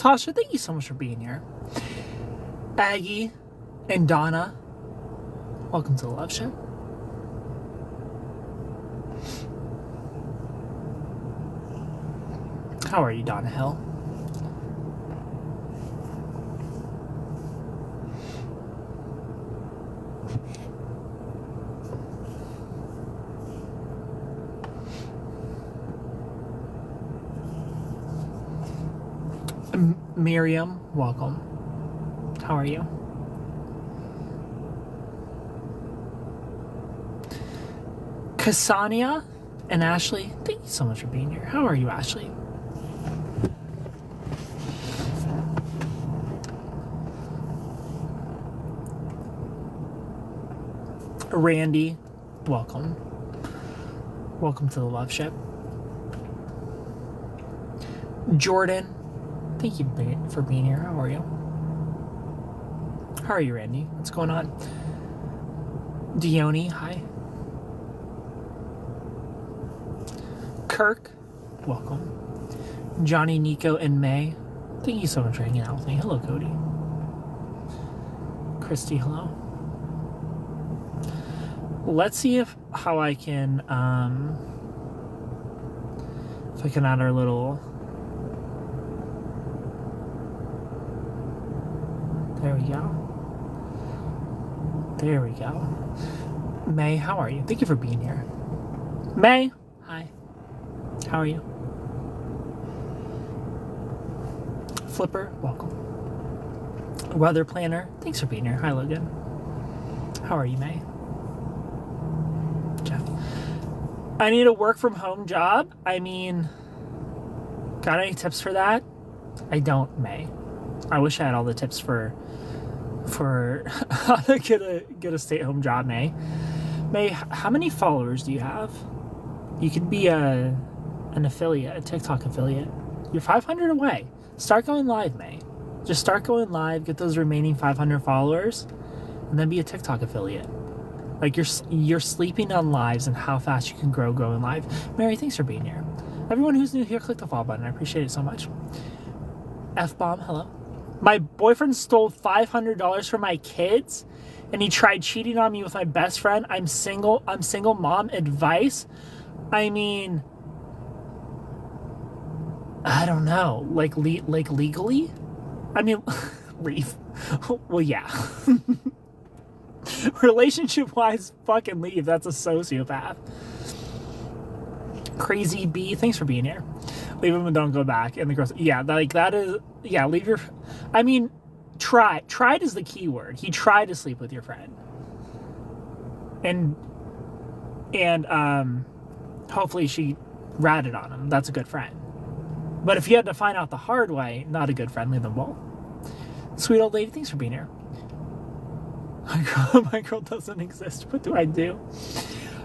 Tasha, thank you so much for being here. Aggie and Donna, welcome to the Loveship. How are you, Donna Hill? Miriam, welcome. How are you? Cassania and Ashley, thank you so much for being here. How are you, Ashley? Randy, welcome. Welcome to the Loveship. Jordan, thank you for being here. How are you? How are you, Randy? What's going on? Dione, hi. Kirk, welcome. Johnny, Nico, and May, thank you so much for hanging out with me. Hello, Cody. Christy, hello. Let's see how I can, if I can add our little... There we go. There we go. May, how are you? Thank you for being here. May, hi. How are you? Flipper, welcome. Weather Planner, thanks for being here. Hi, Logan. How are you, May? Jeff. I need a work from home job. I mean, got any tips for that? I don't, May. I wish I had all the tips for how to get a stay-at-home job, May. May, how many followers do you have? You could be an affiliate, a TikTok affiliate. You're 500 away. Start going live, May. Just start going live, get those remaining 500 followers, and then be a TikTok affiliate. Like, you're sleeping on lives and how fast you can grow going live. Mary, thanks for being here. Everyone who's new here, click the follow button. I appreciate it so much. F-bomb, hello. My boyfriend stole $500 from my kids, and he tried cheating on me with my best friend. I'm single, mom. Advice? I mean, I don't know. Like legally? I mean, leave. Well, yeah. Relationship-wise, fucking leave. That's a sociopath. Crazy B, thanks for being here. Leave him and don't go back. And the girls, yeah, like that is, yeah, leave your, I mean, tried is the key word. He tried to sleep with your friend. And hopefully she ratted on him. That's a good friend. But if you had to find out the hard way, not a good friend, leave them both. Sweet old lady, thanks for being here. My girl doesn't exist. What do I do?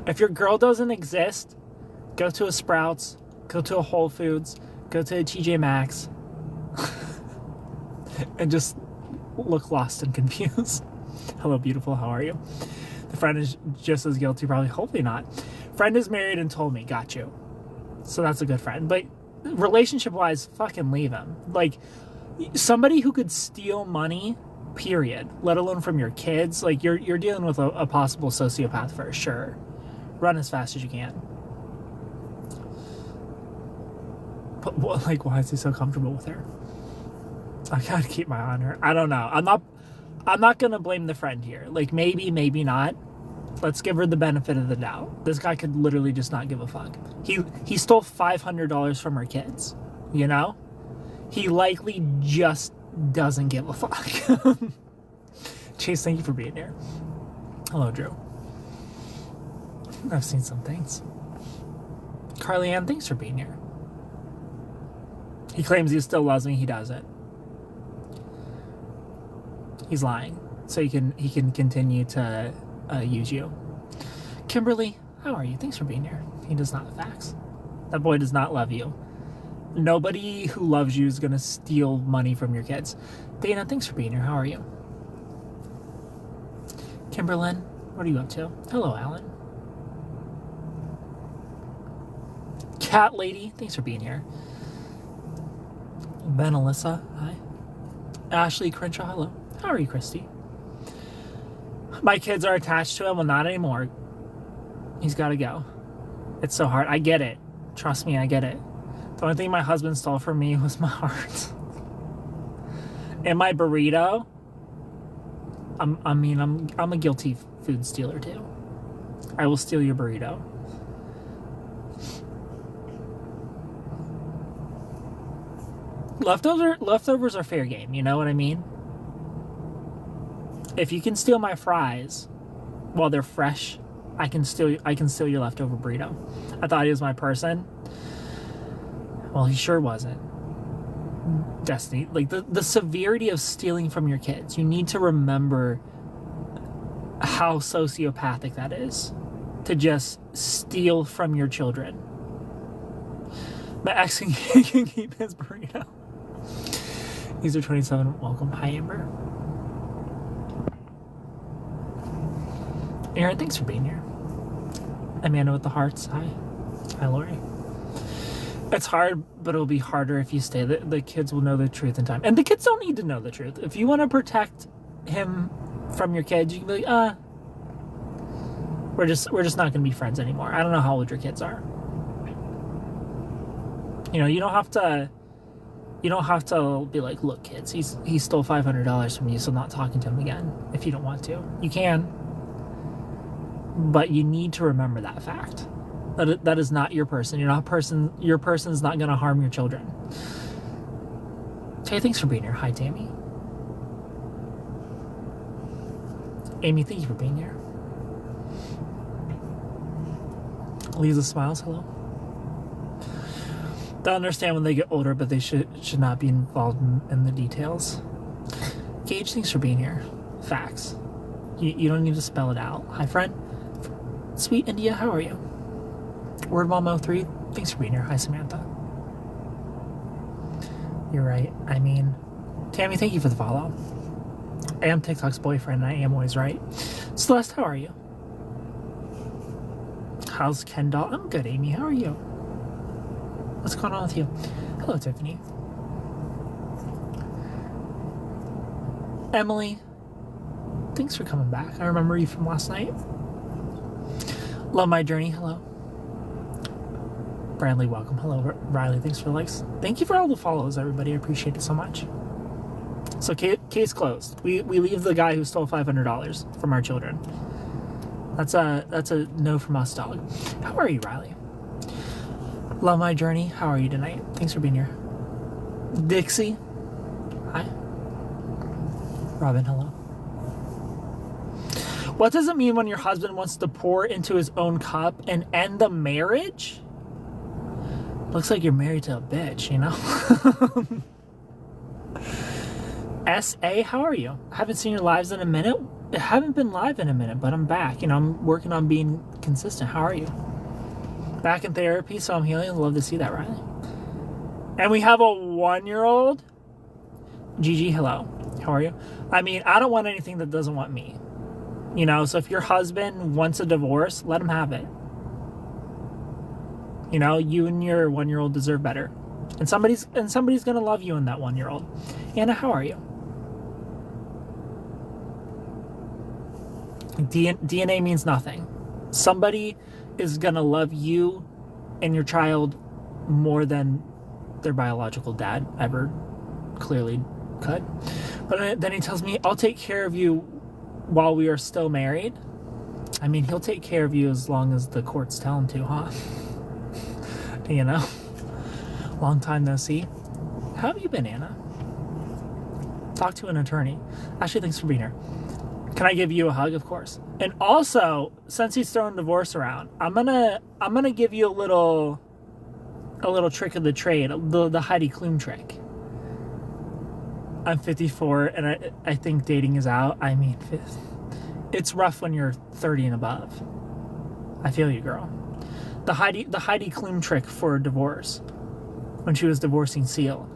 If your girl doesn't exist, go to a Sprouts, go to a Whole Foods, go to a TJ Maxx, and just look lost and confused. Hello, beautiful. How are you? The friend is just as guilty, probably. Hopefully not. Friend is married and told me. Got you. So that's a good friend. But relationship-wise, fucking leave him. Like, somebody who could steal money, period, let alone from your kids, like, you're dealing with a possible sociopath for sure. Run as fast as you can. But, like, why is he so comfortable with her? I gotta keep my eye on her. I don't know. I'm not gonna blame the friend here. Like, maybe not. Let's give her the benefit of the doubt. This guy could literally just not give a fuck. He stole $500 from her kids. You know? He likely just doesn't give a fuck. Chase, thank you for being here. Hello, Drew. I've seen some things. Carly Ann, thanks for being here. He claims he still loves me. He doesn't. He's lying. So he can continue to use you. Kimberly, how are you? Thanks for being here. He does not. Facts. That boy does not love you. Nobody who loves you is going to steal money from your kids. Dana, thanks for being here. How are you? Kimberlyn, what are you up to? Hello, Alan. Cat Lady, thanks for being here. Ben Alyssa, hi. Ashley Crenshaw, hello. How are you, Christy? My kids are attached to him. Well, not anymore. He's got to go. It's so hard. I get it. Trust me, I get it. The only thing my husband stole from me was my heart. And my burrito. I'm a guilty food stealer too. I will steal your burrito. Leftovers are fair game, you know what I mean? If you can steal my fries while they're fresh, I can steal your leftover burrito. I thought he was my person. Well, he sure wasn't. Destiny, like the severity of stealing from your kids. You need to remember how sociopathic that is, to just steal from your children. My ex can keep his burrito. These are 27. Welcome. Hi, Amber. Aaron, thanks for being here. Amanda with the hearts. Hi. Hi, Lori. It's hard, but it'll be harder if you stay. The kids will know the truth in time. And the kids don't need to know the truth. If you want to protect him from your kids, you can be like, we're just not going to be friends anymore. I don't know how old your kids are. You know, you don't have to be like, look, kids, he stole $500 from you, so I'm not talking to him again. If you don't want to, you can. But you need to remember that fact. That is not your person. Your person's not going to harm your children. Okay, thanks for being here. Hi, Tammy. Amy, thank you for being here. Lisa Smiles, hello. They'll understand when they get older, but they should not be involved in the details. Gage, thanks for being here. Facts. You don't need to spell it out. Hi, friend. Sweet India, how are you? WordMom03, thanks for being here. Hi, Samantha. You're right. I mean, Tammy, thank you for the follow. I am TikTok's boyfriend, and I am always right. Celeste, how are you? How's Kendall? I'm good, Amy. How are you? What's going on with you? Hello, Tiffany. Emily, thanks for coming back. I remember you from last night. Love my journey. Hello. Bradley, welcome. Hello, Riley. Thanks for the likes. Thank you for all the follows, everybody. I appreciate it so much. So, case closed. We leave the guy who stole $500 from our children. That's a no from us, dog. How are you, Riley? Love my journey. How are you tonight? Thanks for being here. Dixie. Hi. Robin, hello. What does it mean when your husband wants to pour into his own cup and end the marriage? Looks like you're married to a bitch, you know? S.A., how are you? I haven't seen your lives in a minute. I haven't been live in a minute, but I'm back. You know, I'm working on being consistent. How are you? Back in therapy, so I'm healing. I'd love to see that, Riley. And we have a 1-year-old. Gigi, hello. How are you? I mean, I don't want anything that doesn't want me. You know, so if your husband wants a divorce, let him have it. You know, you and your 1-year-old deserve better. And somebody's going to love you in that 1-year-old. Anna, how are you? DNA means nothing. Somebody is going to love you and your child more than their biological dad ever clearly could. But then he tells me, I'll take care of you while we are still married. I mean, he'll take care of you as long as the courts tell him to, huh? You know? Long time no see. How have you been, Anna? Talk to an attorney. Ashley, thanks for being here. Can I give you a hug? Of course. And also, since he's throwing divorce around, I'm gonna give you a little trick of the trade, the Heidi Klum trick. I'm 54, and I think dating is out. I mean, it's rough when you're 30 and above. I feel you, girl. The Heidi Klum trick for divorce. When she was divorcing Seal,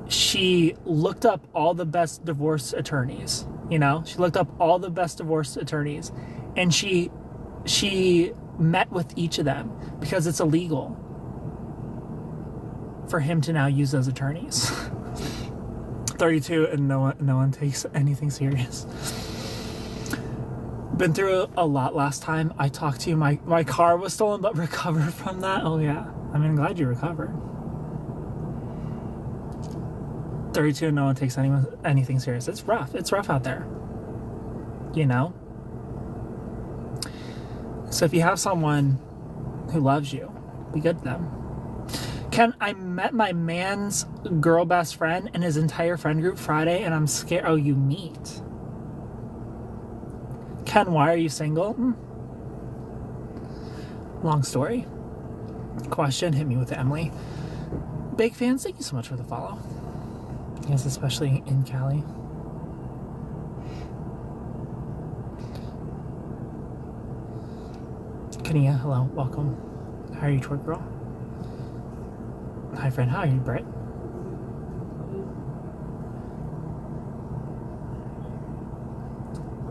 she looked up all the best divorce attorneys. You know, she looked up all the best divorce attorneys, and she met with each of them because it's illegal for him to now use those attorneys. 32 and no one takes anything serious. Been through a lot last time I talked to you. My car was stolen, but recovered from that. Oh yeah, I mean, I'm glad you recovered. 32 and no one takes anything serious. It's rough. It's rough out there. You know? So if you have someone who loves you, be good to them. Ken, I met my man's girl best friend and his entire friend group Friday, and I'm scared. Oh, you meet. Ken, why are you single? Long story. Question, hit me with the Emily. Big fans, thank you so much for the follow. Yes, especially in Cali. Kania, hello, welcome. How are you, twerk girl? Hi, friend. How are you, Brett?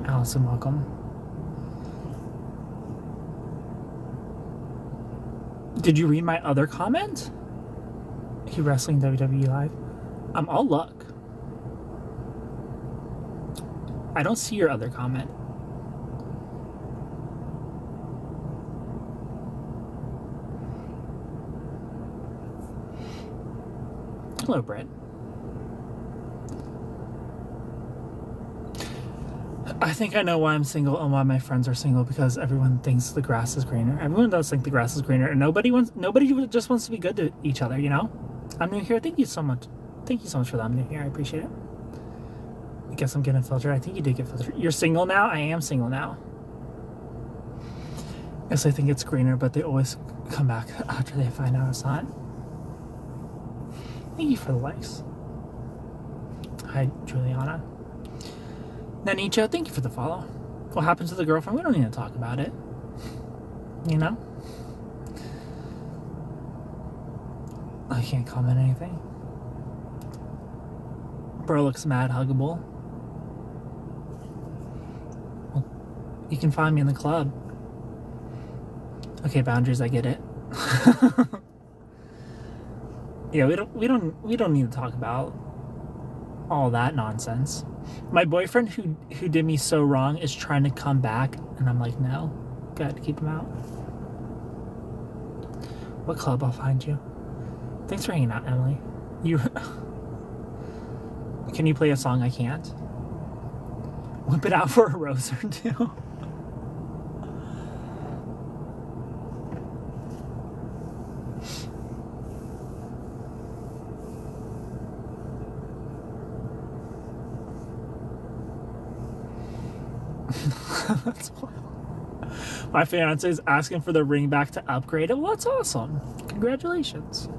Allison, welcome. Did you read my other comment? He wrestling WWE live. I'll look. I don't see your other comment. Hello, Brett. I think I know why I'm single and why my friends are single, because everyone thinks the grass is greener. Everyone does think the grass is greener, and nobody just wants to be good to each other, you know? I'm new here. Thank you so much. Thank you so much for that. I'm new here. I appreciate it. I guess I'm getting filtered. I think you did get filtered. You're single now? I am single now. Yes, I think it's greener, but they always come back after they find out it's not. Thank you for the likes. Hi, Juliana. Nanicho, thank you for the follow. What happened to the girlfriend? We don't need to talk about it. You know? I can't comment anything. Bro looks mad huggable. Well, you can find me in the club. Okay, boundaries, I get it. Yeah, we don't need to talk about all that nonsense. My boyfriend who did me so wrong is trying to come back, and I'm like, no. Good, keep him out. What club? I'll find you. Thanks for hanging out, Emily. Can you play a song I can't? Whip it out for a rose or two. That's wild. My fiance is asking for the ring back to upgrade it. Well, that's awesome. Congratulations.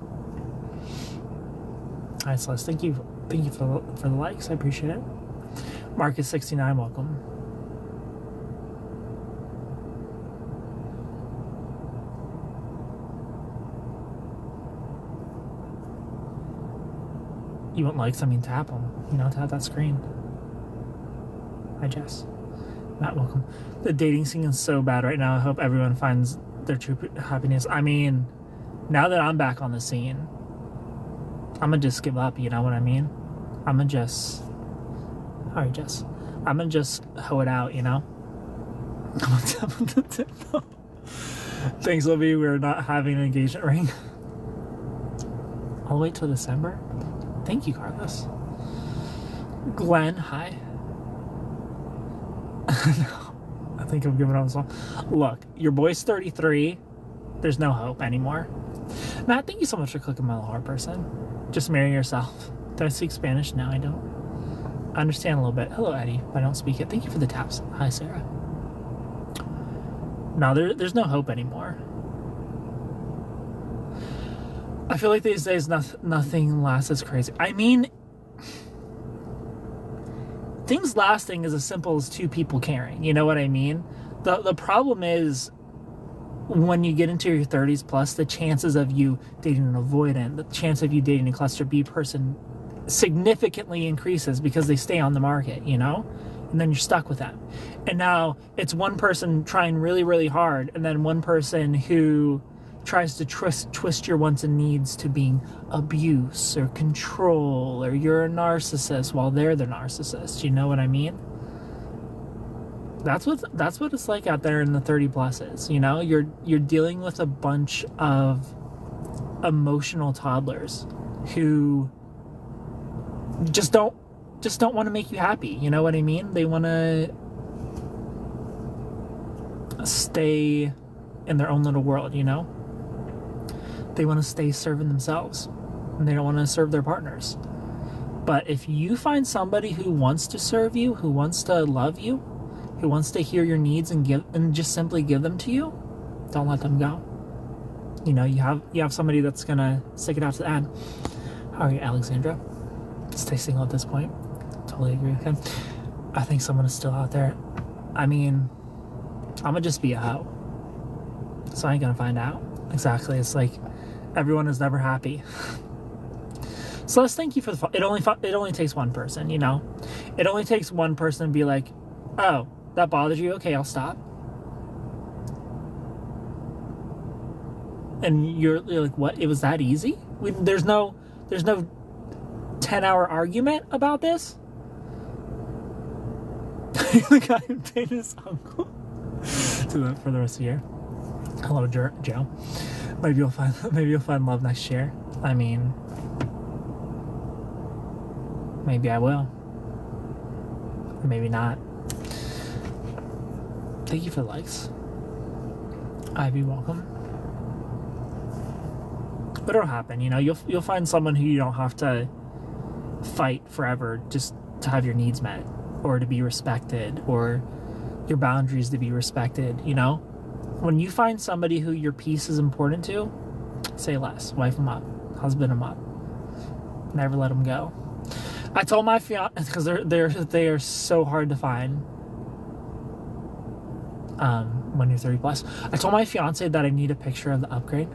Hi, Celeste. Thank you for the likes. I appreciate it. Marcus69, welcome. You want likes? I mean, tap them. You know, tap that screen. Hi, Jess. Matt, welcome. The dating scene is so bad right now. I hope everyone finds their true happiness. I mean, now that I'm back on the scene, I'm gonna just give up, you know what I mean? I'm gonna just... How are you, Jess? I'm gonna just hoe it out, you know? Thanks, Libby. We're not having an engagement ring. I'll wait till December. Thank you, Carlos. Glenn, hi. I think I'm giving up as well. Look, your boy's 33. There's no hope anymore. Matt, thank you so much for clicking my heart person. Just marry yourself. Do I speak Spanish? No, I don't. I understand a little bit. Hello, Eddie. I don't speak it. Thank you for the taps. Hi, Sarah. No, there's no hope anymore. I feel like these days nothing lasts as crazy. I mean, things lasting is as simple as two people caring. You know what I mean? The problem is when you get into your 30s plus, the chances of you dating an avoidant, the chance of you dating a cluster B person significantly increases because they stay on the market, you know? And then you're stuck with them. And now it's one person trying really, really hard, and then one person who tries to twist your wants and needs to being abuse or control, or you're a narcissist while they're the narcissist. You know what I mean? That's what it's like out there in the 30 pluses. You know, you're dealing with a bunch of emotional toddlers who just don't want to make you happy. You know what I mean? They want to stay in their own little world, you know? They want to stay serving themselves, and they don't want to serve their partners. But if you find somebody who wants to serve you, who wants to love you, who wants to hear your needs and just simply give them to you, don't let them go. You know, you have somebody that's gonna stick it out to the end. How are you, Alexandra? Stay single at this point. Totally agree with him. I think someone is still out there. I mean, I'm gonna just be a hoe, so I ain't gonna find out. Exactly. It's like everyone is never happy. So let's thank you for the. It only takes one person. You know, it only takes one person to be like, oh, that bothers you? Okay, I'll stop. And you're like, what? It was that easy? There's no 10-hour argument about this. The guy who dated his uncle. Do that for the rest of the year. Hello, Joe. Maybe you'll find love next year. I mean, maybe I will. Maybe not. Thank you for the likes. Ivy, welcome. But it'll happen, you know. You'll find someone who you don't have to fight forever just to have your needs met, or to be respected, or your boundaries to be respected, you know? When you find somebody who your peace is important to, say less. Wife them up. Husband them up. Never let them go. I told my fiance, because they are so hard to find when you're 30 plus. I told my fiance that I need a picture of the upgrade.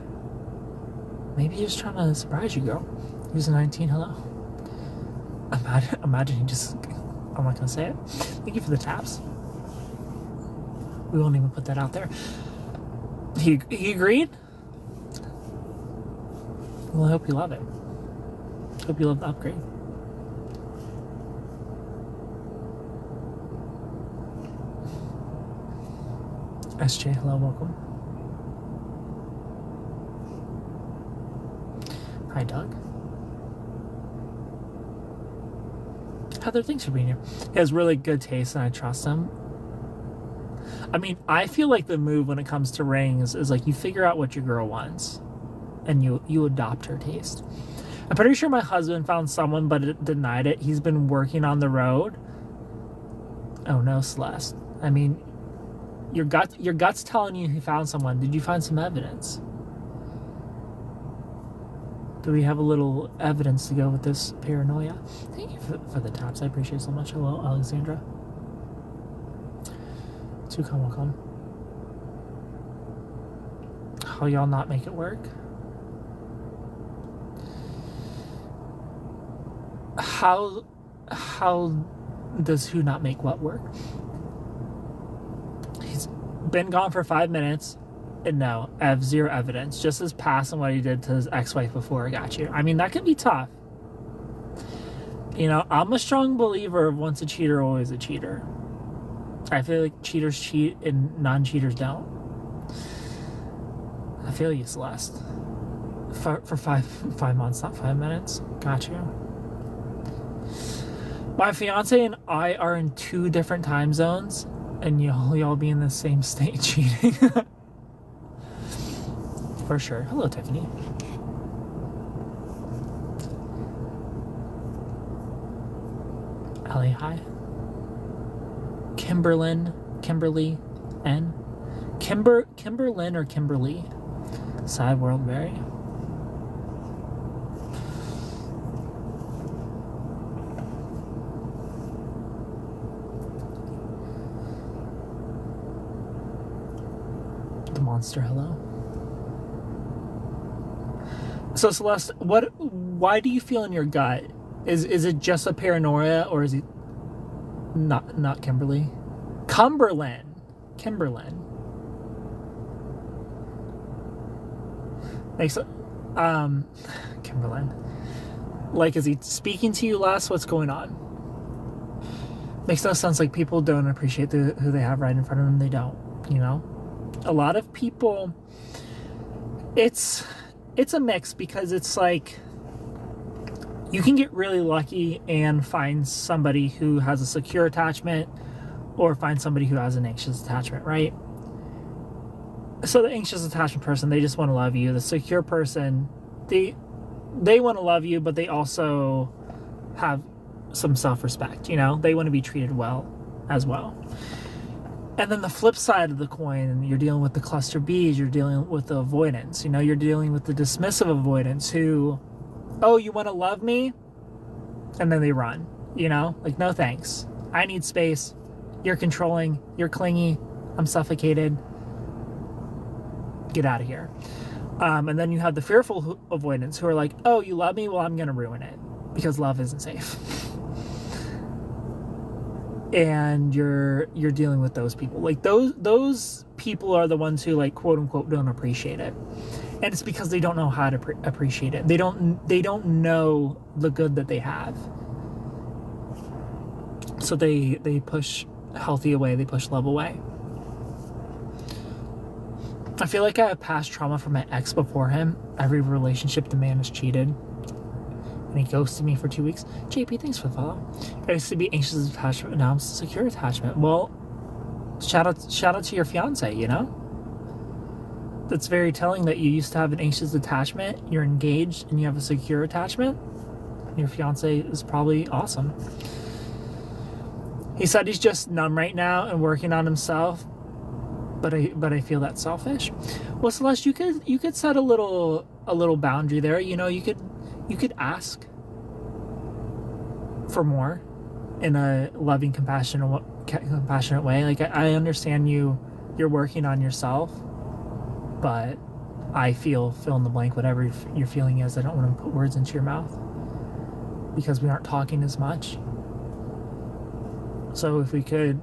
Maybe he's just trying to surprise you, girl. He's a 19, hello. Imagine he just... I'm not going to say it. Thank you for the taps. We won't even put that out there. He agreed? Well, I hope you love it. Hope you love the upgrade. SJ, hello, welcome. Hi, Doug. Heather, thanks for being here. He has really good taste, and I trust him. I mean, I feel like the move when it comes to rings is like you figure out what your girl wants, and you adopt her taste. I'm pretty sure my husband found someone, but it denied it. He's been working on the road. Oh no, Celeste. I mean, your gut's telling you he found someone. Did you find some evidence? Do we have a little evidence to go with this paranoia? Thank you for the taps. I appreciate it so much. Hello, Alexandra. Welcome. How y'all not make it work? How does who not make what work? He's been gone for 5 minutes, and no, I have zero evidence. Just his past and what he did to his ex-wife before I got you. I mean, that can be tough. You know, I'm a strong believer of once a cheater, always a cheater. I feel like cheaters cheat and non-cheaters don't. I feel you, Celeste. For five months, not 5 minutes. Got you. My fiance and I are in 2 different time zones, and y'all be in the same state cheating. For sure. Hello, Tiffany. Ellie, hi. Kimberly N. Kimberlyn or Kimberly? Sad world, very. The monster, hello. So Celeste, why do you feel in your gut? Is it just a paranoia, or is it not Kimberly? Kimberlyn. Makes Kimberlyn. Like, is he speaking to you less? What's going on? Makes no sense. Like, people don't appreciate who they have right in front of them. They don't, you know? A lot of people, it's a mix, because it's like, you can get really lucky and find somebody who has a secure attachment, or find somebody who has an anxious attachment, right? So the anxious attachment person, they just want to love you. The secure person, they want to love you, but they also have some self-respect, you know? They want to be treated well as well. And then the flip side of the coin, you're dealing with the cluster Bs, you're dealing with the avoidance, you know? You're dealing with the dismissive avoidance who, oh, you want to love me? And then they run, you know? Like, no thanks. I need space. You're controlling. You're clingy. I'm suffocated. Get out of here. And then you have the fearful avoidance who are like, oh, you love me? Well, I'm going to ruin it because love isn't safe. And you're dealing with those people. Like, those people are the ones who, like, quote unquote, don't appreciate it. And it's because they don't know how to appreciate it. They don't know the good that they have. So they push healthy away. They push love away. I feel like I have past trauma from my ex before him. Every relationship, the man has cheated. And he ghosted me for 2 weeks. JP, thanks for the follow. I used to be anxious attachment, now I'm secure attachment. Well, shout out to your fiance, you know? That's very telling that you used to have an anxious attachment, you're engaged, and you have a secure attachment. Your fiance is probably awesome. He said he's just numb right now and working on himself. But I feel that's selfish. Well, Celeste, you could set a little boundary there. You know, you could ask for more in a loving, compassionate way. Like, I understand you're working on yourself, but I fill in the blank, whatever your feeling is. I don't want to put words into your mouth because we aren't talking as much. So if we could,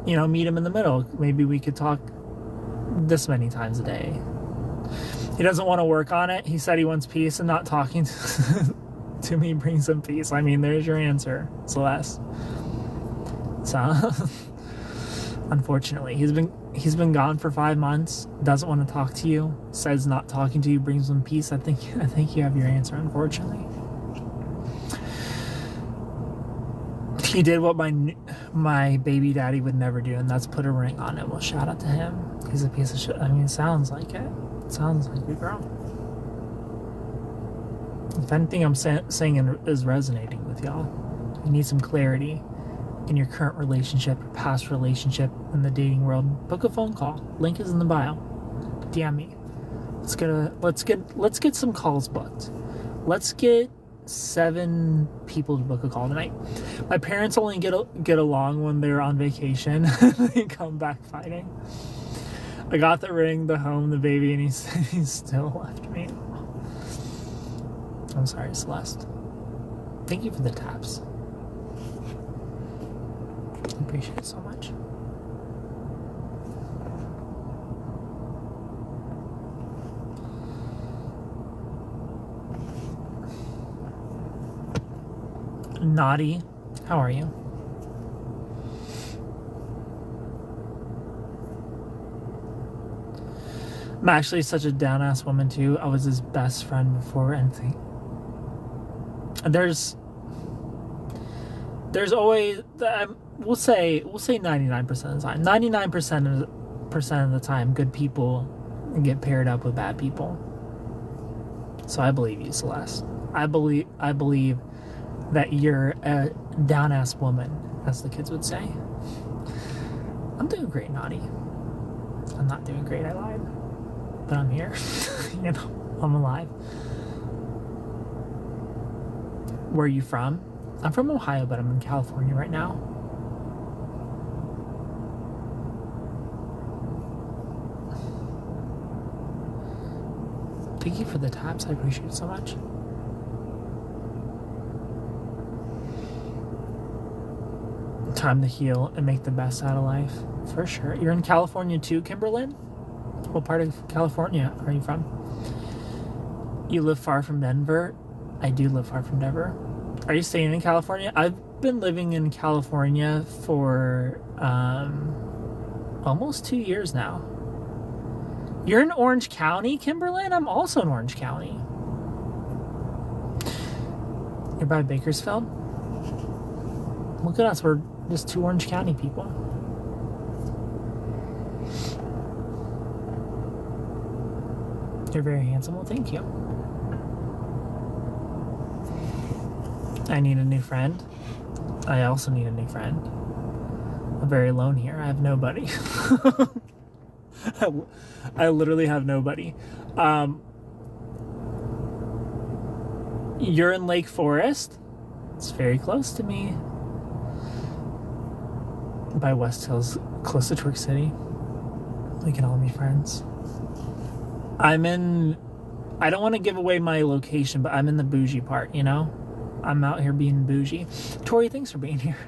you know, meet him in the middle, maybe we could talk this many times a day. He doesn't want to work on it. He said he wants peace, and not talking to me brings him peace. I mean, there's your answer, Celeste. So, unfortunately, he's been gone for 5 months. Doesn't want to talk to you. Says not talking to you brings him peace. I think you have your answer. Unfortunately, he did what my baby daddy would never do, and that's put a ring on it. Well, shout out to him. He's a piece of shit. I mean, it sounds like it. It sounds like a girl. If anything I'm saying is resonating with y'all, you need some clarity in your current relationship, your past relationship, in the dating world. Book a phone call. Link is in the bio. DM me. Let's get some calls booked. Let's get 7 people to book a call tonight. My parents only get along when they're on vacation. They come back fighting. I got the ring, the home, the baby, and he's still left me. I'm sorry, Celeste. Thank you for the taps. I appreciate it so much. Naughty, how are you? I'm actually such a down-ass woman too. I was his best friend before anything. There's always, we'll say 99% of the time. 99% of the time, good people get paired up with bad people. So I believe you, Celeste. I believe that you're a down-ass woman, as the kids would say. I'm doing great, Naughty. I'm not doing great, I lied. But I'm here. You know, I'm alive. Where are you from? I'm from Ohio, but I'm in California right now. Thank you for the taps. I appreciate it so much. Time to heal and make the best out of life. For sure. You're in California too, Kimberlyn? What part of California are you from? You live far from Denver? I do live far from Denver. Are you staying in California? I've been living in California for almost 2 years now. You're in Orange County, Kimberlyn? I'm also in Orange County. You're by Bakersfield? Look at us, we're just 2 Orange County people. You're very handsome. Well, thank you. I need a new friend. I also need a new friend. I'm very alone here. I have nobody. I literally have nobody. You're in Lake Forest? It's very close to me. By West Hills, close to Twerk City. We can all be friends. I don't want to give away my location, but I'm in the bougie part, you know? I'm out here being bougie. Tori, thanks for being here.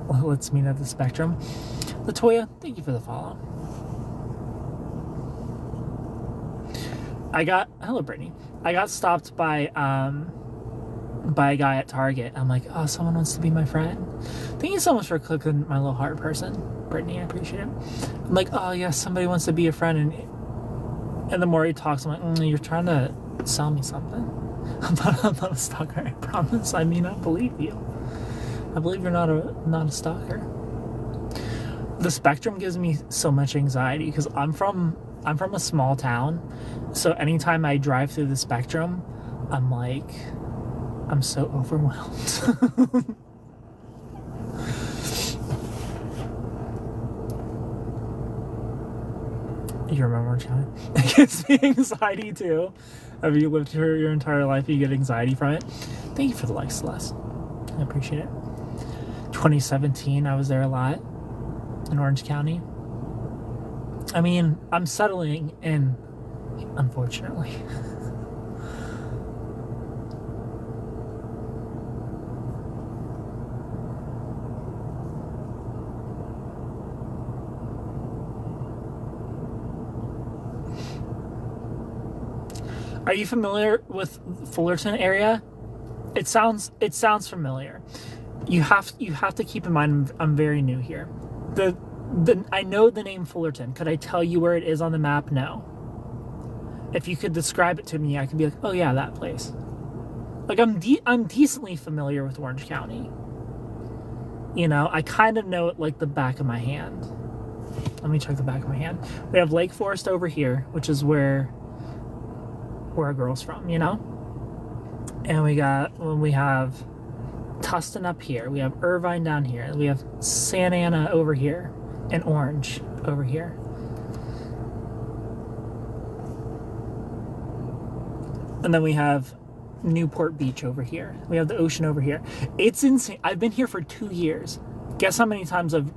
Well, let's meet at the Spectrum. Latoya, thank you for the follow. Hello, Brittany. I got stopped by a guy at Target. I'm like, oh, someone wants to be my friend. Thank you so much for clicking my little heart person, Brittany. I appreciate it. I'm like, oh yeah, somebody wants to be a friend, and the more he talks, I'm like, you're trying to sell me something. I'm not a stalker. I promise. I mean, I believe you. I believe you're not a stalker. The Spectrum gives me so much anxiety because I'm from a small town, so anytime I drive through the Spectrum, I'm so overwhelmed. You remember, John? It gives me anxiety too. Have you lived here your entire life? You get anxiety from it. Thank you for the likes, Celeste. I appreciate it. 2017, I was there a lot in Orange County. I mean, I'm settling in, unfortunately. Are you familiar with Fullerton area? It sounds familiar. You have to keep in mind I'm very new here. I know the name Fullerton. Could I tell you where it is on the map? No. If you could describe it to me, I could be like, oh yeah, that place. Like I'm decently familiar with Orange County. You know, I kind of know it like the back of my hand. Let me check the back of my hand. We have Lake Forest over here, which is where our girl's from, you know? And we have Tustin up here. We have Irvine down here. We have Santa Ana over here. And Orange over here. And then we have Newport Beach over here. We have the ocean over here. It's insane. I've been here for 2 years. Guess how many times I've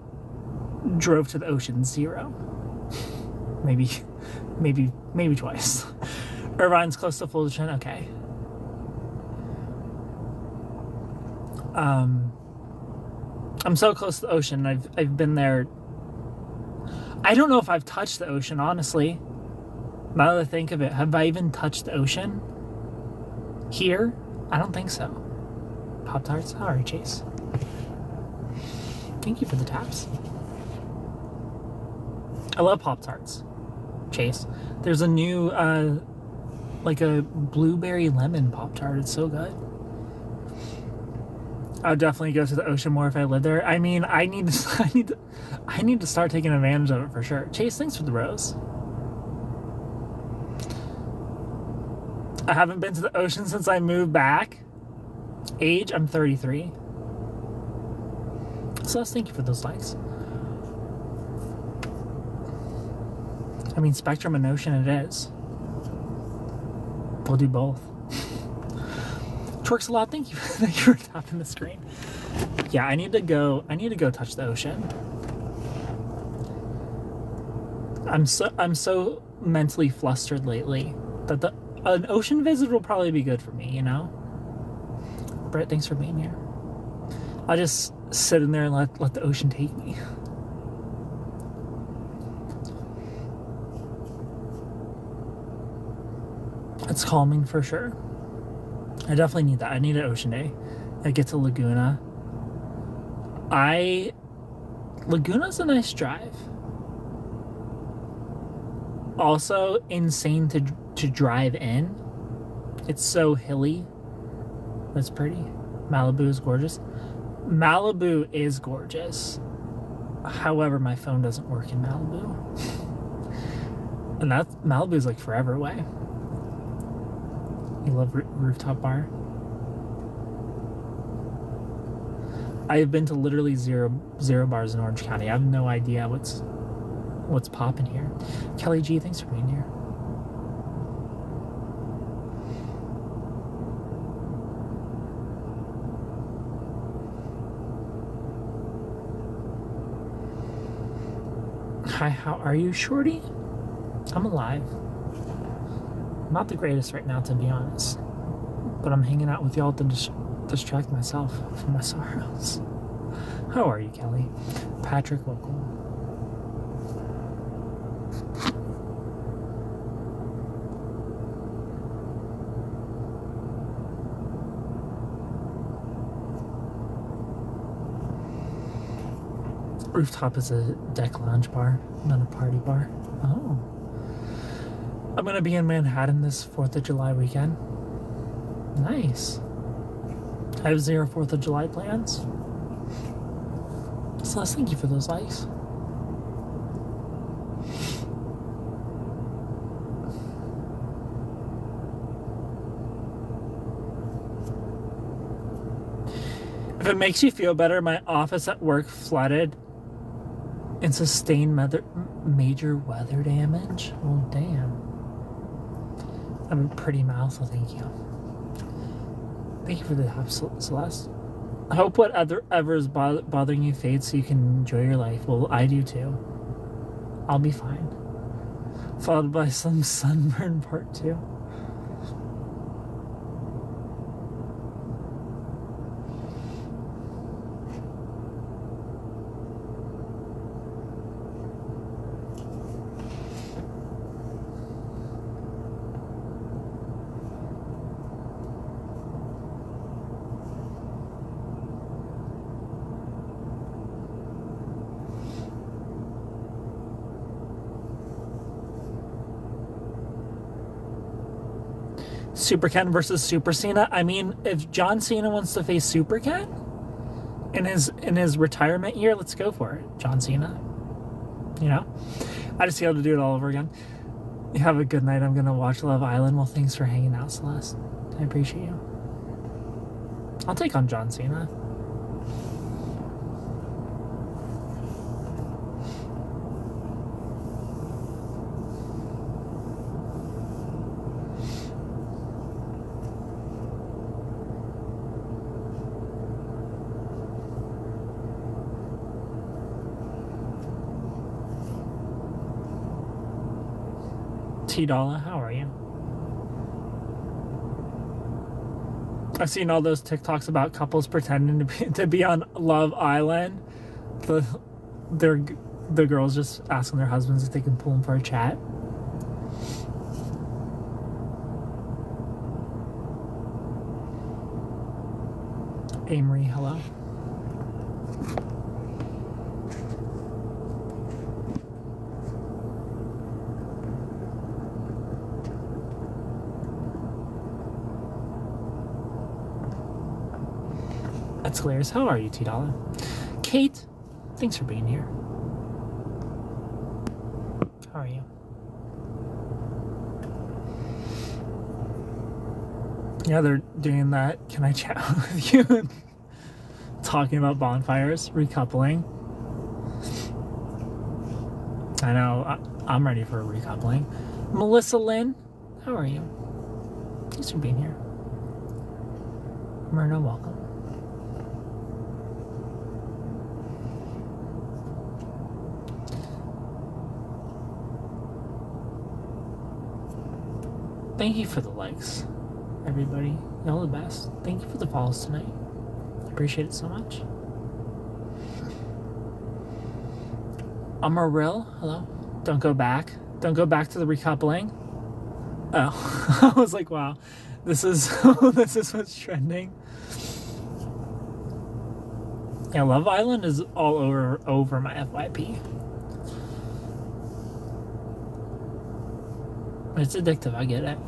drove to the ocean? 0. Maybe twice. Irvine's close to Fullerton. Okay. I'm so close to the ocean. I've been there. I don't know if I've touched the ocean, honestly. Now that I think of it, have I even touched the ocean? Here? I don't think so. Pop-Tarts? How are you, Chase? Thank you for the taps. I love Pop-Tarts. Chase. There's a new, like a blueberry lemon Pop-Tart. It's so good. I would definitely go to the ocean more if I lived there. I mean, I need to start taking advantage of it for sure. Chase, thanks for the rose. I haven't been to the ocean since I moved back. Age, I'm 33. So thank you for those likes. I mean, Spectrum and Ocean it is. We'll do both. Twerks a lot. Thank you for tapping the screen. Yeah, I need to go touch the ocean. I'm so mentally flustered lately that an ocean visit will probably be good for me, you know? Brett, thanks for being here. I'll just sit in there and let the ocean take me. It's calming for sure. I definitely need that. I need an ocean day. I get to Laguna. Laguna's a nice drive. Also insane to drive in. It's so hilly. It's pretty. Malibu is gorgeous. Malibu is gorgeous. However, my phone doesn't work in Malibu. And Malibu's like forever away. You love rooftop bar? I've been to literally zero bars in Orange County. I have no idea what's popping here. Kelly G, thanks for being here. Hi, how are you, Shorty? I'm alive. Not the greatest right now, to be honest. But I'm hanging out with y'all to distract myself from my sorrows. How are you, Kelly? Patrick Local. Rooftop is a deck lounge bar, not a party bar. Oh. I'm gonna be in Manhattan this 4th of July weekend. Nice. I have 0 4th of July plans. Celeste, thank you for those likes. If it makes you feel better, my office at work flooded and sustained major weather damage. Oh, damn. I have a pretty mouth, so thank you. Thank you for the help, Celeste. I hope whatever is bothering you fades so you can enjoy your life. Well, I do too. I'll be fine. Followed by some sunburn part 2. Super Ken versus Super Cena. I mean, if John Cena wants to face Super Ken in his retirement year, let's go for it, John Cena. You know, I just got to do it all over again. You have a good night. I'm gonna watch Love Island. Well, thanks for hanging out, Celeste. I appreciate you. I'll take on John Cena. T-Dollar, how are you? I've seen all those TikToks about couples pretending to be on Love Island. The girls just asking their husbands if they can pull them for a chat. Amory, hello. That's hilarious. How are you, T-Dollar? Kate, thanks for being here. How are you? Yeah, they're doing that. Can I chat with you? Talking about bonfires, recoupling. I know. I'm ready for a recoupling. Melissa Lynn, how are you? Thanks for being here. Myrna, welcome. Thank you for the likes, everybody. Y'all the best. Thank you for the follows tonight. Appreciate it so much. Amaril, hello. Don't go back. Don't go back to the recoupling. Oh, I was like, wow, this is this is what's trending. Yeah, Love Island is all over my FYP. It's addictive, I get it.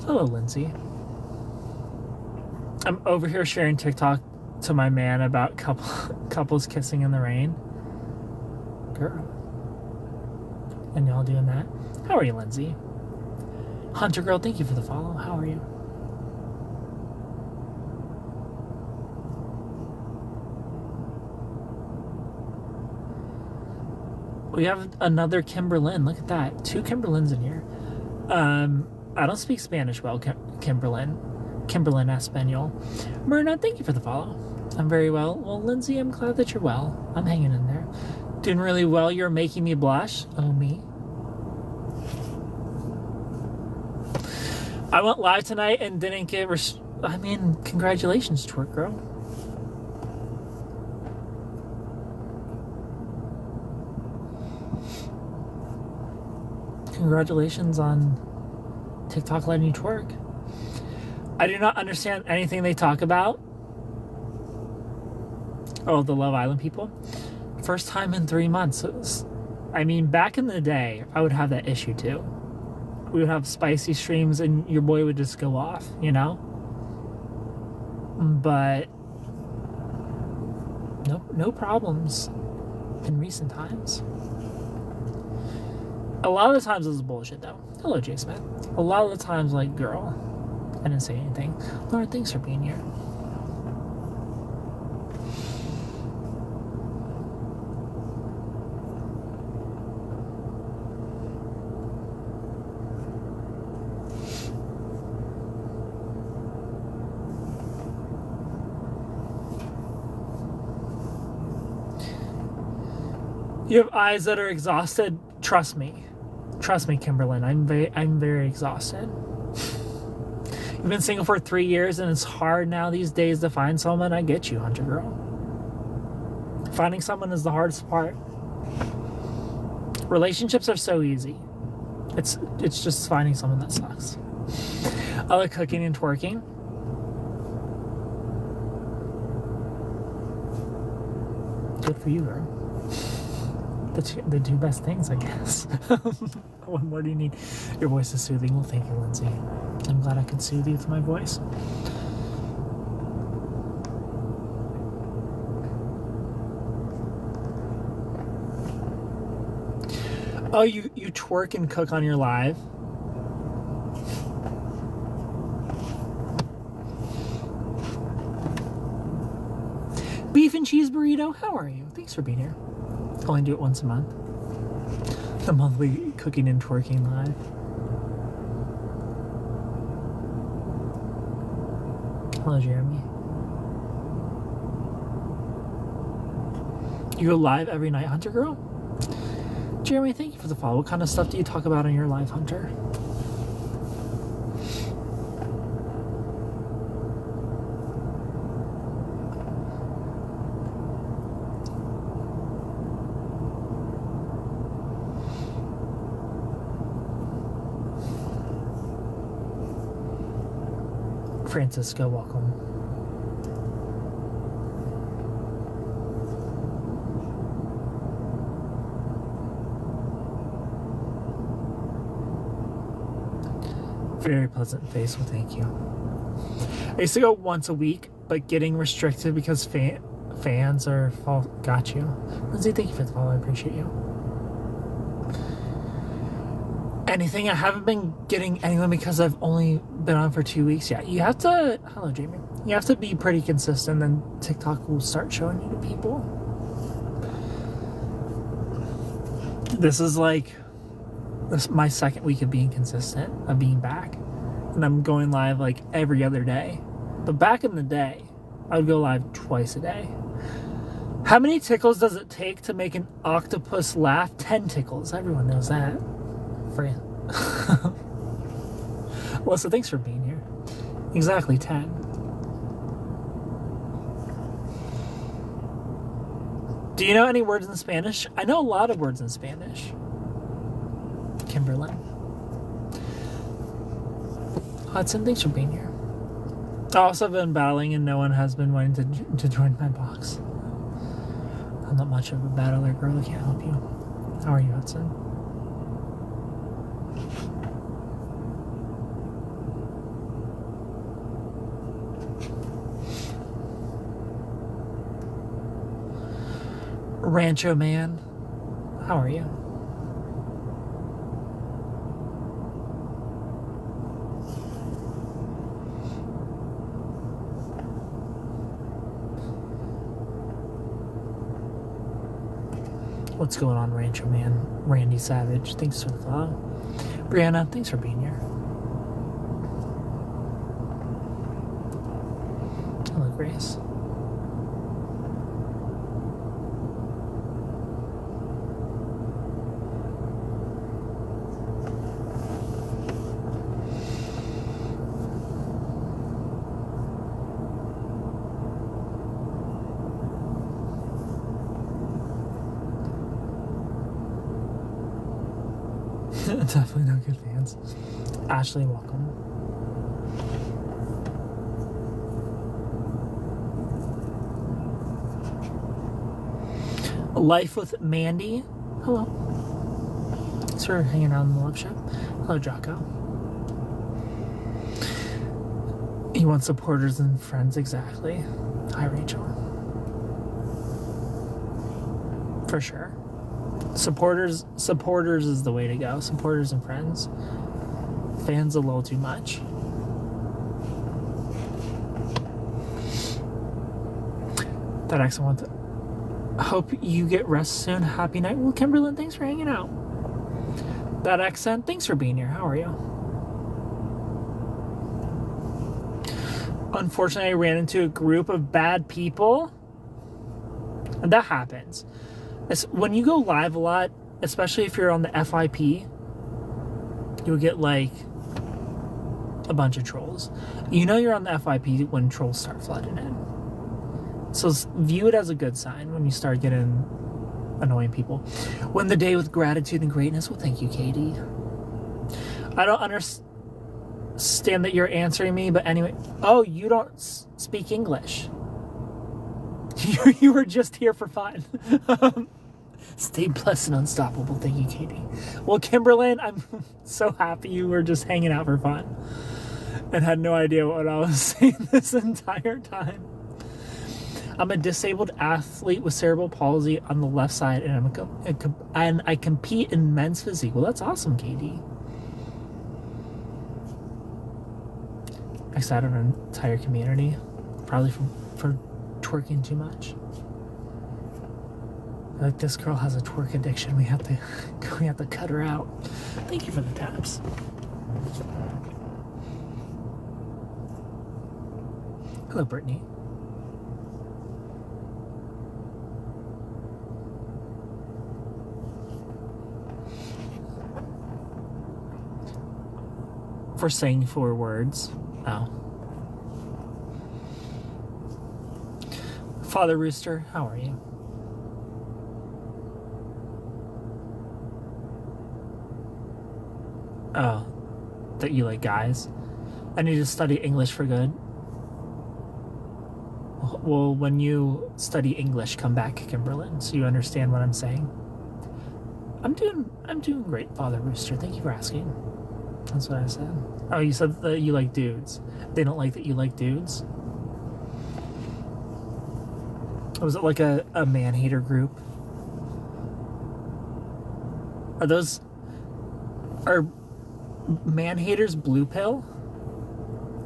Hello, Lindsay. I'm over here sharing TikTok to my man about couples kissing in the rain. Girl. And y'all doing that? How are you, Lindsay? Hunter Girl, thank you for the follow. How are you? We have another Kimberlyn. Look at that. 2 Kimberlyns in here. I don't speak Spanish well, Kimberlyn Espanol. Myrna, thank you for the follow. I'm very well. Well, Lindsay, I'm glad that you're well. I'm hanging in there. Doing really well. You're making me blush. Oh, me. I went live tonight and didn't get... I mean, congratulations, twerk girl. Congratulations on TikTok letting you twerk. I do not understand anything they talk about. Oh, the Love Island people. First time in 3 months. I mean, back in the day, I would have that issue too. We would have spicy streams and your boy would just go off, you know? But no problems in recent times. A lot of the times this is bullshit though. Hello, J Smith. A lot of the times, like, girl, I didn't say anything. Laura, thanks for being here. You have eyes that are exhausted. Trust me, Kimberlyn. I'm very exhausted. You've been single for 3 years, and it's hard now these days to find someone. I get you, Hunter Girl. Finding someone is the hardest part. Relationships are so easy. It's just finding someone that sucks. I like cooking and twerking. Good for you, girl. The 2 best things, I guess. What more do you need? Your voice is soothing. Well, thank you, Lindsay. I'm glad I could soothe you with my voice. Oh, you twerk and cook on your live? Beef and cheese burrito, how are you? Thanks for being here. Only do it once a month. The monthly cooking and twerking live. Hello, Jeremy. You go live every night, Hunter Girl? Jeremy, thank you for the follow. What kind of stuff do you talk about on your live, Hunter? Francisco, welcome. Very pleasant face, well, thank you. I used to go once a week, but getting restricted because fans are got you. Lindsay, thank you for the follow, I appreciate you. Anything, I haven't been getting anyone because I've only been on for 2 weeks yet. You have to, hello Jamie, you have to be pretty consistent, then TikTok will start showing you to people. This is my 2nd week of being consistent, of being back. And I'm going live like every other day. But back in the day, I would go live twice a day. How many tickles does it take to make an octopus laugh? 10 tickles. Everyone knows that. Fran. Melissa, thanks for being here. Exactly 10. Do you know any words in Spanish? I know a lot of words in Spanish. Kimberlyn. Hudson, thanks for being here. I've also been battling and no one has been wanting to join my box. I'm not much of a battler, girl. I can't help you. How are you, Hudson? Rancho Man, how are you? What's going on, Rancho Man? Randy Savage, thanks for the follow. Brianna, thanks for being here. Hello, Grace. Definitely no good fans. Ashley, welcome. Life with Mandy. Hello. Thanks for hanging out in the Loveship. Hello, Jocko. He wants supporters and friends, exactly. Hi, Rachel. For sure. Supporters is the way to go. Supporters and friends. Fans a little too much. That excellent. Hope you get rest soon. Happy night. Well, Kimberlyn, thanks for hanging out. That accent, thanks for being here. How are you? Unfortunately, I ran into a group of bad people. And that happens. When you go live a lot, especially if you're on the FYP, you'll get like a bunch of trolls. You know you're on the FYP when trolls start flooding in. So view it as a good sign when you start getting annoying people. When the day with gratitude and greatness. Well, thank you, Katie. I don't understand that you're answering me, but anyway. Oh, you don't speak English. You were just here for fun. Stay blessed and unstoppable. Thank you, Katie. Well, Kimberlyn, I'm so happy you were just hanging out for fun and had no idea what I was saying this entire time. I'm a disabled athlete with cerebral palsy on the left side, and I compete in men's physique. Well, that's awesome, Katie. Excited an entire community, probably for twerking too much. Like, this girl has a twerk addiction. We have to cut her out. Thank you for the taps. Hello, Brittany. For saying 4 words. Oh. Father Rooster, how are you? Oh, that you like guys? I need to study English for good. Well, when you study English, come back, Kimberlyn, so you understand what I'm saying. I'm doing great, Father Rooster. Thank you for asking. That's what I said. Oh, you said that you like dudes. They don't like that you like dudes? Was it like a man-hater group? Are man-haters blue pill?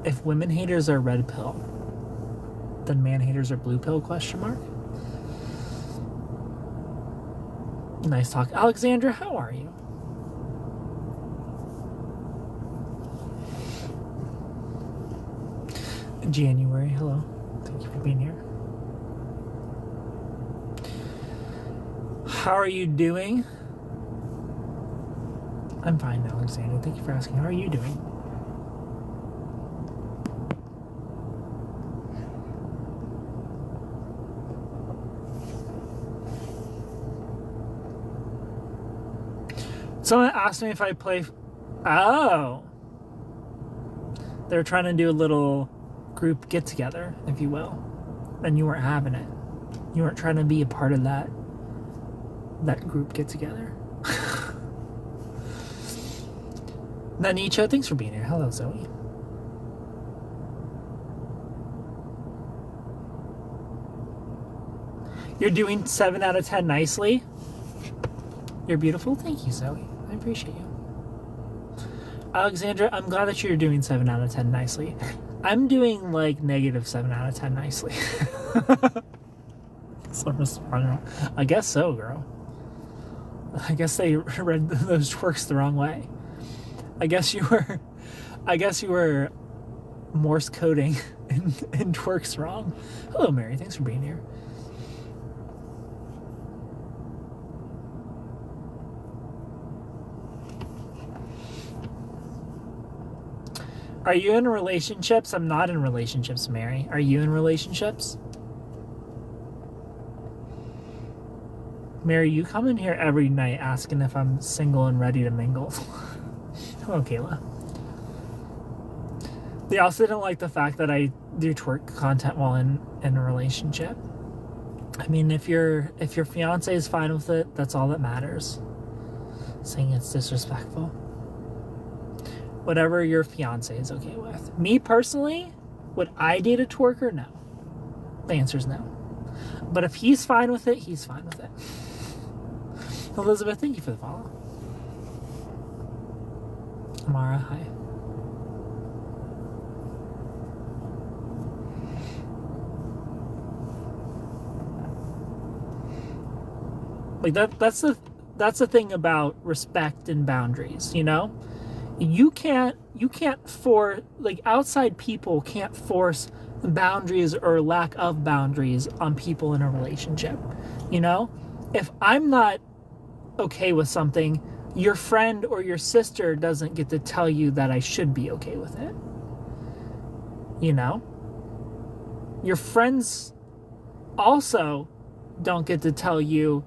If women haters are red pill, then man-haters are blue pill, question mark? Nice talk. Alexandra, how are you? January, hello. Thank you for being here. How are you doing? I'm fine, Alexander. Thank you for asking. How are you doing? Someone asked me if I play... Oh. They're trying to do a little group get-together, if you will. And you weren't having it. You weren't trying to be a part of that group get-together. Nanicho, thanks for being here. Hello, Zoe. You're doing 7 out of 10 nicely. You're beautiful. Thank you, Zoe. I appreciate you. Alexandra, I'm glad that you're doing 7 out of 10 nicely. I'm doing like negative 7 out of 10 nicely. I guess so, girl. I guess they read those twerks the wrong way. I guess you were Morse coding in twerks wrong. Hello, Mary. Thanks for being here. Are you in relationships? I'm not in relationships, Mary. Are you in relationships? Mary, you come in here every night asking if I'm single and ready to mingle. Hello, Kayla. They also didn't like the fact that I do twerk content while in a relationship. I mean, if your fiance is fine with it, that's all that matters. Saying it's disrespectful. Whatever your fiance is okay with. Me personally, would I date a twerker? No. The answer is no. But if he's fine with it, he's fine with it. Elizabeth, thank you for the follow. Amara, hi. Like that's the thing about respect and boundaries, you know? You can't outside people can't force boundaries or lack of boundaries on people in a relationship. You know? If I'm not okay with something, your friend or your sister doesn't get to tell you that I should be okay with it. You know? Your friends also don't get to tell you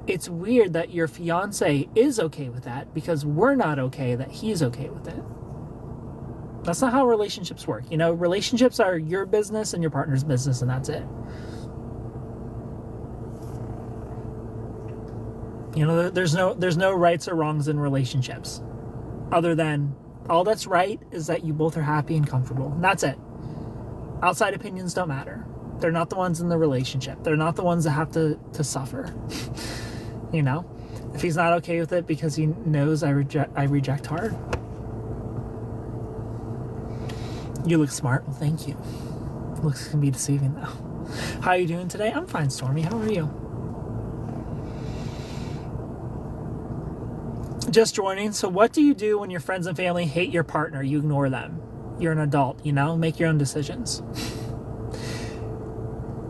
it's weird that your fiance is okay with that because we're not okay that he's okay with it. That's not how relationships work. You know, relationships are your business and your partner's business, and that's it. You know, there's no rights or wrongs in relationships other than all that's right is that you both are happy and comfortable. And that's it. Outside opinions don't matter. They're not the ones in the relationship. They're not the ones that have to suffer. You know, if he's not okay with it because he knows I reject hard. You look smart. Well, thank you. Looks can be deceiving though. How are you doing today? I'm fine, Stormy. How are you? Just joining. So what do you do when your friends and family hate your partner? You ignore them. You're an adult, you know? Make your own decisions.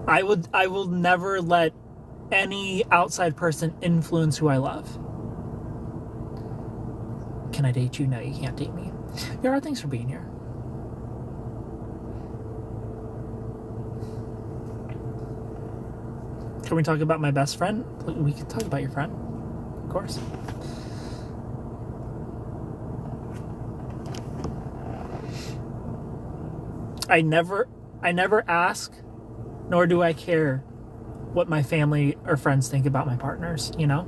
I will never let any outside person influence who I love. Can I date you? No, you can't date me. Yara, thanks for being here. Can we talk about my best friend? We can talk about your friend, of course. I never ask, nor do I care what my family or friends think about my partners, you know?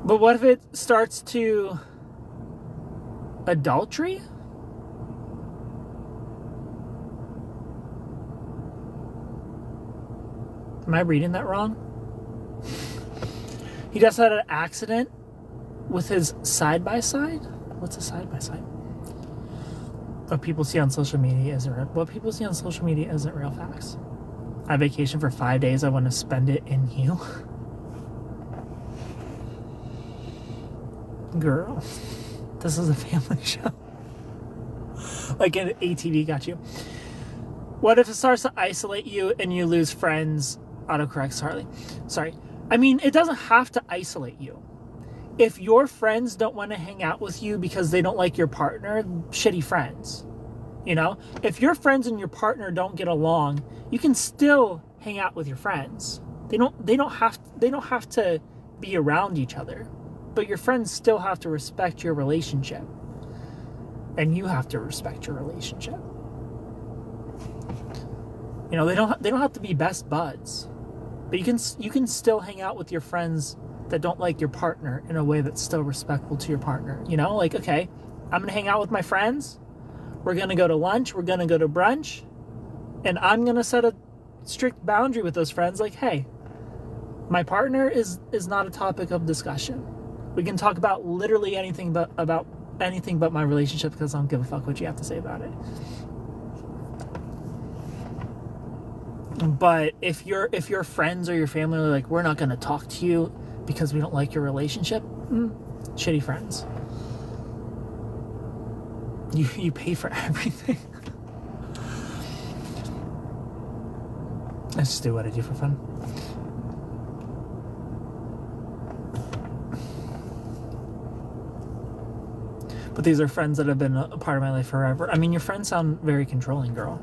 But what if it starts to adultery? Am I reading that wrong? He just had an accident with his side-by-side? What's a side-by-side? What people see on social media isn't real facts. I vacation for 5 days. I want to spend it in you. Girl, this is a family show. Like an ATV got you. What if it starts to isolate you and you lose friends autocorrect, sorry. I mean, it doesn't have to isolate you. If your friends don't want to hang out with you because they don't like your partner, shitty friends. You know, if your friends and your partner don't get along, you can still hang out with your friends. They don't have to be around each other. But your friends still have to respect your relationship. And you have to respect your relationship. You know, they don't have to be best buds. But you can still hang out with your friends that don't like your partner in a way that's still respectful to your partner. You know, like, okay, I'm going to hang out with my friends. We're going to go to lunch. We're going to go to brunch. And I'm going to set a strict boundary with those friends. Like, hey, my partner is not a topic of discussion. We can talk about literally anything about anything but my relationship because I don't give a fuck what you have to say about it. But if your friends or your family are like, we're not going to talk to you because we don't like your relationship, shitty friends. You pay for everything. I just do what I do for fun. But these are friends that have been a part of my life forever. I mean, your friends sound very controlling, girl.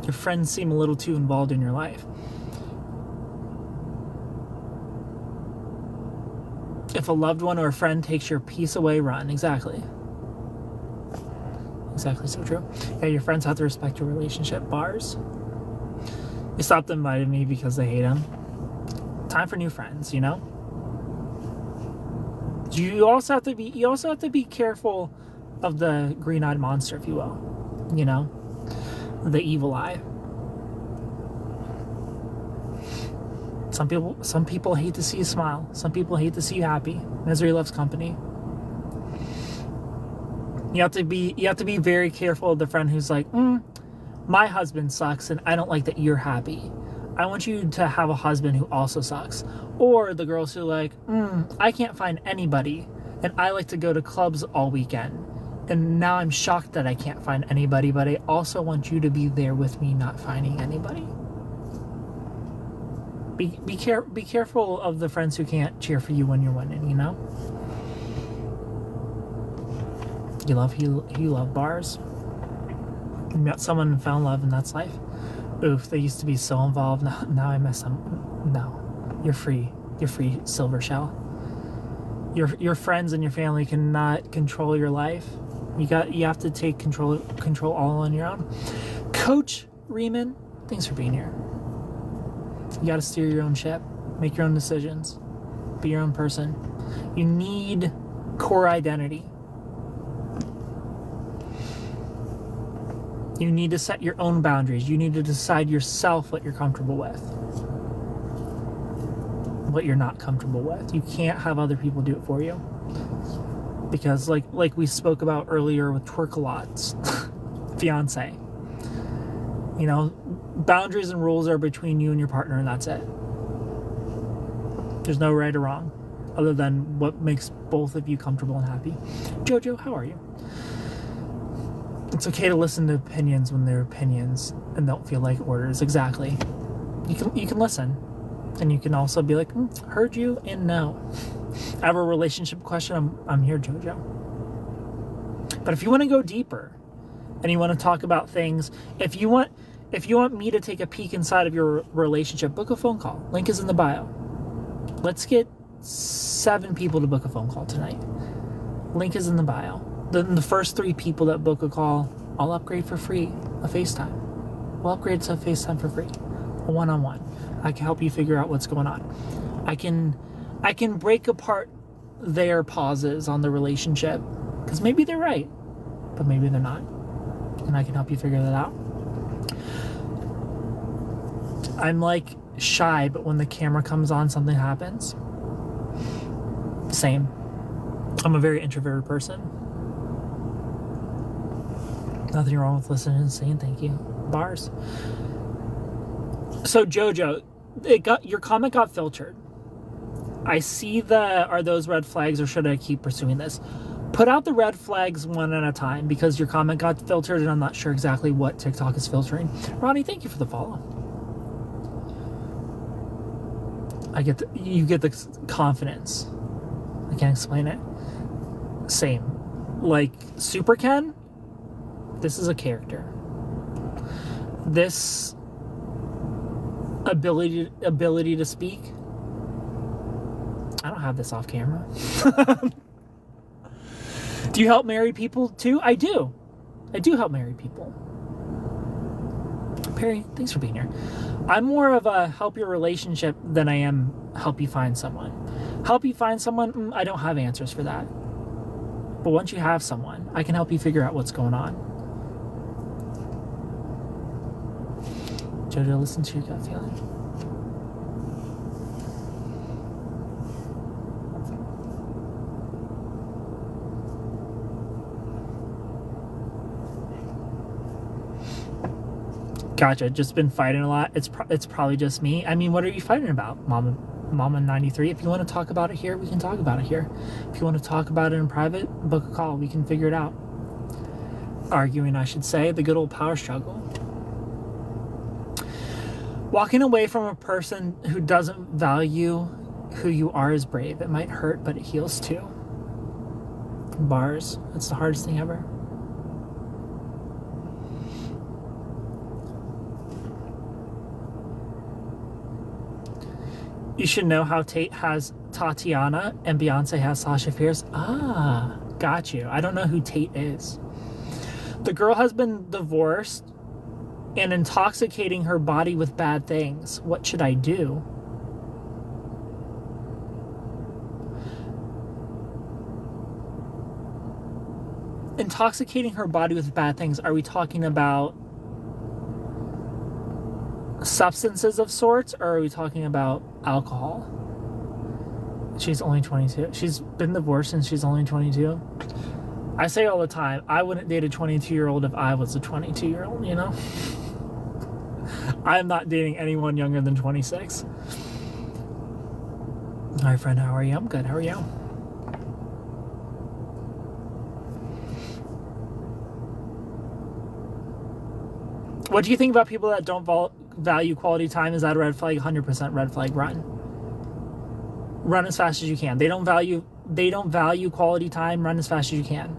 Your friends seem a little too involved in your life. If a loved one or a friend takes your peace away, run. Exactly. Exactly, so true. Yeah, your friends have to respect your relationship. Bars. They stopped inviting me because they hate them. Time for new friends, you know? You also have to be careful of the green-eyed monster, if you will. You know? The evil eye. Some people hate to see you smile. Some people hate to see you happy. Misery loves company. You have to be very careful of the friend who's like, my husband sucks and I don't like that you're happy. I want you to have a husband who also sucks. Or the girls who are like, I can't find anybody and I like to go to clubs all weekend. And now I'm shocked that I can't find anybody, but I also want you to be there with me not finding anybody. Be careful of the friends who can't cheer for you when you're winning, you know? You love bars. You met someone and fell in love and that's life. Oof, they used to be so involved. Now I miss them. No, you're free. You're free, silver shell. Your friends and your family cannot control your life. You have to take control all on your own. Coach Riemann, thanks for being here. You got to steer your own ship, make your own decisions, be your own person. You need core identity. You need to set your own boundaries. You need to decide yourself what you're comfortable with, what you're not comfortable with. You can't have other people do it for you. Because like we spoke about earlier with Twerk-a-Lot's fiance, you know, boundaries and rules are between you and your partner, and that's it. There's no right or wrong other than what makes both of you comfortable and happy. Jojo, how are you? It's okay to listen to opinions when they're opinions and don't feel like orders. Exactly. You can listen, and you can also be like, heard you and no. I have a relationship question. I'm here, Jojo. But if you want to go deeper and you want to talk about things, if you want me to take a peek inside of your relationship, book a phone call. Link is in the bio. Let's get 7 people to book a phone call tonight. Link is in the bio. The first 3 people that book a call, I'll upgrade for free a FaceTime. We'll upgrade to a FaceTime for free. A one-on-one. I can help you figure out what's going on. I can break apart their pauses on the relationship because maybe they're right, but maybe they're not. And I can help you figure that out. I'm like shy, but when the camera comes on, something happens. Same. I'm a very introverted person. Nothing wrong with listening and saying thank you. Bars. So Jojo, your comment got filtered. I see are those red flags or should I keep pursuing this? Put out the red flags one at a time because your comment got filtered and I'm not sure exactly what TikTok is filtering. Ronnie, thank you for the follow. You get the confidence. I can't explain it. Same. Like Super Ken, this is a character. This ability to speak, I don't have this off camera. Do you help married people too? I do help married people. Perry, thanks for being here. I'm more of a help your relationship than I am help you find someone. Help you find someone, I don't have answers for that. But once you have someone, I can help you figure out what's going on. Jojo, listen to your gut feeling. Gotcha. Just been fighting a lot. It's probably just me. I mean, what are you fighting about, Mama 93? If you want to talk about it here, we can talk about it here. If you want to talk about it in private, book a call. We can figure it out. Arguing, I should say, the good old power struggle. Walking away from a person who doesn't value who you are is brave. It might hurt, but it heals too. Bars. That's the hardest thing ever. You should know how Tate has Tatiana and Beyonce has Sasha Fierce. Ah, got you. I don't know who Tate is. The girl has been divorced and intoxicating her body with bad things. What should I do? Intoxicating her body with bad things. Are we talking about substances of sorts, or are we talking about alcohol? She's only 22. She's been divorced since she's only 22. I say all the time, I wouldn't date a 22-year-old if I was a 22-year-old, you know? I'm not dating anyone younger than 26. Hi, friend. How are you? I'm good. How are you? What do you think about people that don't value quality time? Is that a red flag? 100% red flag. Run as fast as you can. They don't value quality time. Run as fast as you can.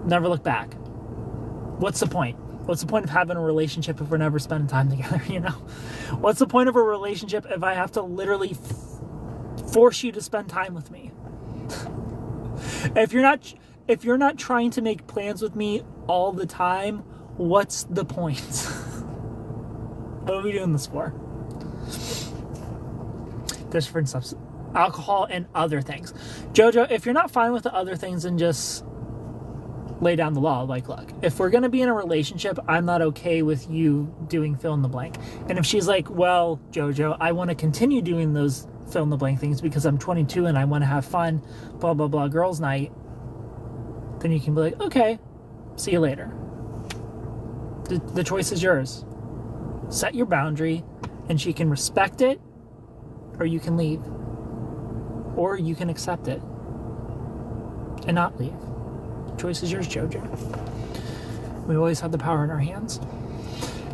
Never look back. What's the point? What's the point of having a relationship if we're never spending time together, you know? What's the point of a relationship if I have to literally force you to spend time with me? If you're not trying to make plans with me all the time, what's the point? What are we doing this for? Different substances, alcohol and other things. Jojo, if you're not fine with the other things, then just lay down the law. Like, look, if we're going to be in a relationship, I'm not okay with you doing fill in the blank. And if she's like, well, Jojo, I want to continue doing those fill in the blank things because I'm 22 and I want to have fun, blah, blah, blah, girls' night, then you can be like, okay, see you later. The choice is yours. Set your boundary and she can respect it, or you can leave. Or you can accept it and not leave. The choice is yours, Jojo. We always have the power in our hands.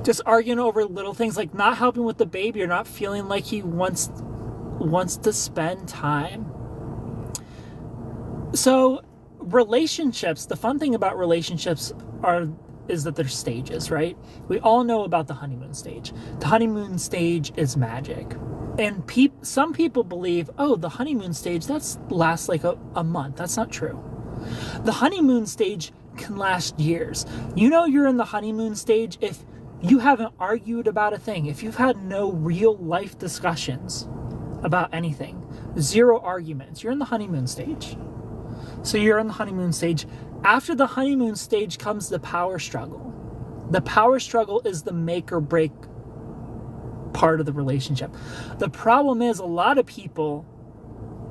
Just arguing over little things like not helping with the baby or not feeling like he wants to spend time. So relationships, the fun thing about relationships is that they're stages, right? We all know about the honeymoon stage. The honeymoon stage is magic. And some people believe, oh, the honeymoon stage, lasts like a month. That's not true. The honeymoon stage can last years. You know you're in the honeymoon stage if you haven't argued about a thing, if you've had no real life discussions about anything, 0 arguments, you're in the honeymoon stage. So you're in the honeymoon stage. After the honeymoon stage comes the power struggle. The power struggle is the make or break part of the relationship. The problem is a lot of people,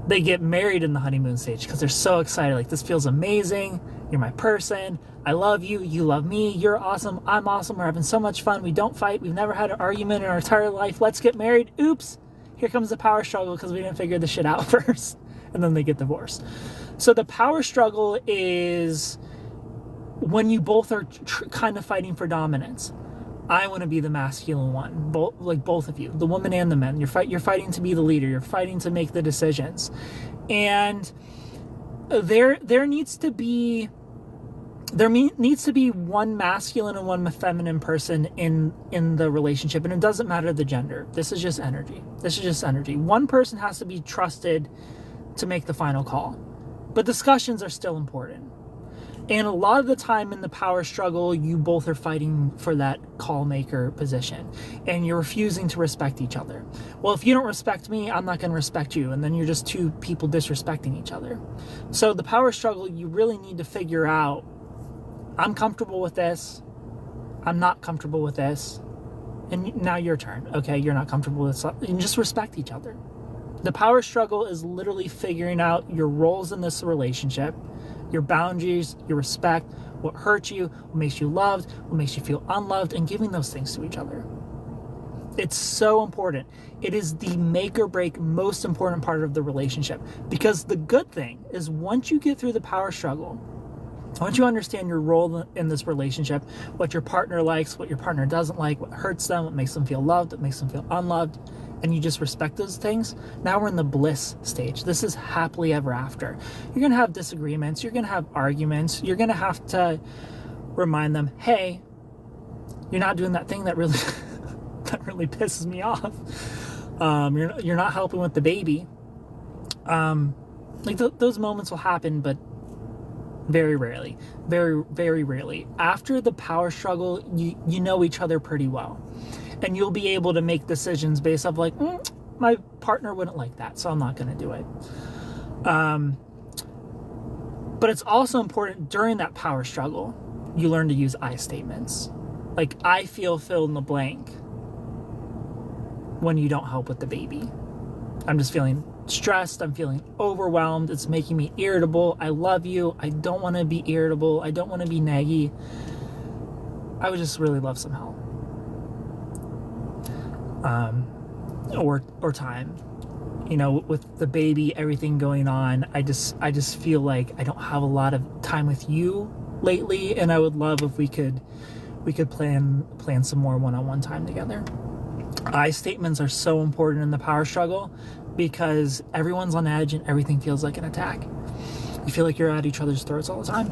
they get married in the honeymoon stage because they're so excited. Like, this feels amazing. You're my person. I love you. You love me. You're awesome. I'm awesome. We're having so much fun. We don't fight. We've never had an argument in our entire life. Let's get married. Oops. here comes the power struggle because we didn't figure the shit out first. And then they get divorced. So the power struggle is when you both are kind of fighting for dominance. I want to be the masculine one, both of you, the woman and the men. You're fighting to be the leader. You're fighting to make the decisions. And there needs to be one masculine and one feminine person in the relationship, and it doesn't matter the gender. This is just energy. One person has to be trusted to make the final call, but discussions are still important. And a lot of the time in the power struggle, you both are fighting for that call maker position, and you're refusing to respect each other. Well, if you don't respect me, I'm not going to respect you. And then you're just two people disrespecting each other. So the power struggle, you really need to figure out, I'm comfortable with this. I'm not comfortable with this. And now your turn. Okay, you're not comfortable with this. And just respect each other. The power struggle is literally figuring out your roles in this relationship, your boundaries, your respect, what hurts you, what makes you loved, what makes you feel unloved, and giving those things to each other. It's so important. It is the make or break, most important part of the relationship. Because the good thing is once you get through the power struggle, once you understand your role in this relationship, what your partner likes, what your partner doesn't like, what hurts them, what makes them feel loved, what makes them feel unloved, and you just respect those things, now we're in the bliss stage. This is happily ever after. You're going to have disagreements. You're going to have arguments. You're going to have to remind them, hey, you're not doing that thing that really that really pisses me off. You're not helping with the baby. Those moments will happen, but very rarely. Very, very rarely. After the power struggle, you know each other pretty well. And you'll be able to make decisions based off my partner wouldn't like that, so I'm not going to do it. But it's also important during that power struggle, you learn to use I statements. Like, I feel fill in the blank when you don't help with the baby. I'm just feeling stressed. I'm feeling overwhelmed. It's making me irritable. I love you. I don't want to be irritable. I don't want to be naggy. I would just really love some help. Or time, with the baby, everything going on. I just feel like I don't have a lot of time with you lately, and I would love if we could plan some more one-on-one time together. I statements are so important in the power struggle because everyone's on edge and everything feels like an attack. You feel like you're at each other's throats all the time.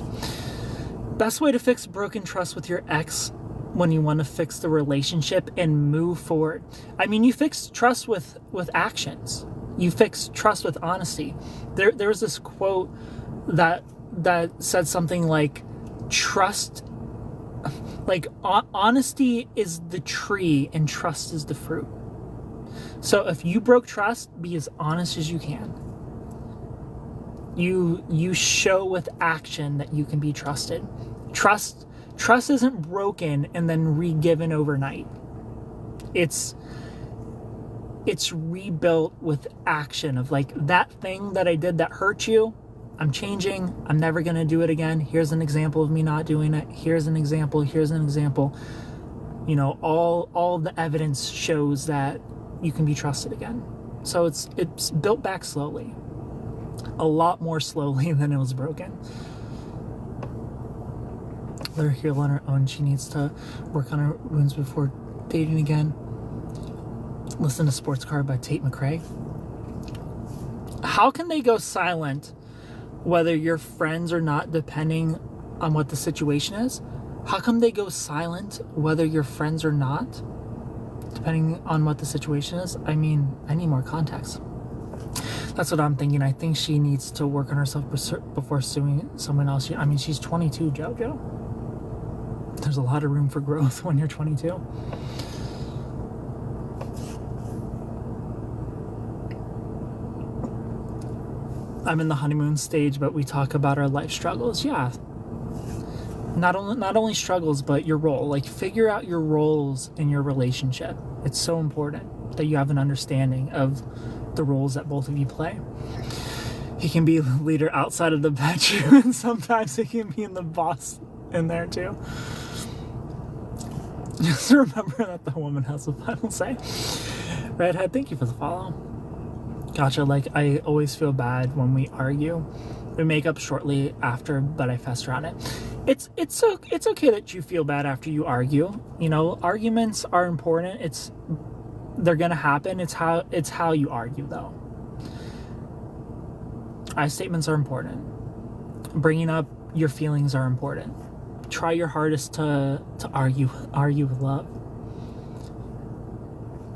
Best way to fix broken trust with your ex when you want to fix the relationship and move forward. I mean, you fix trust with actions. You fix trust with honesty. There was this quote that said something like, honesty is the tree and trust is the fruit. So if you broke trust, be as honest as you can. You show with action that you can be trusted. Trust isn't broken and then re-given overnight. It's rebuilt with action of that thing that I did that hurt you. I'm changing. I'm never going to do it again. Here's an example of me not doing it. Here's an example. All the evidence shows that you can be trusted again. So it's built back slowly. A lot more slowly than it was broken. Let her heal on her own. She needs to work on her wounds before dating again. Listen to Sports Card by Tate McRae. How can they go silent whether you're friends or not, depending on what the situation is? How come they go silent whether you're friends or not, depending on what the situation is? I mean, I need more context. That's what I'm thinking. I think she needs to work on herself before suing someone else. I mean, she's 22, JoJo. There's a lot of room for growth when you're 22. I'm in the honeymoon stage, but we talk about our life struggles. Yeah. Not only struggles, but your role. Figure out your roles in your relationship. It's so important that you have an understanding of the roles that both of you play. He can be the leader outside of the bedroom, and sometimes he can be the boss in there too. Just remember that the woman has the final say. Redhead, thank you for the follow. Gotcha. Like, I always feel bad when we argue. We make up shortly after, but I fester on it. It's okay that you feel bad after you argue. You know, arguments are important. They're gonna happen. It's how you argue, though. I statements are important. Bringing up your feelings are important. Try your hardest to argue with love.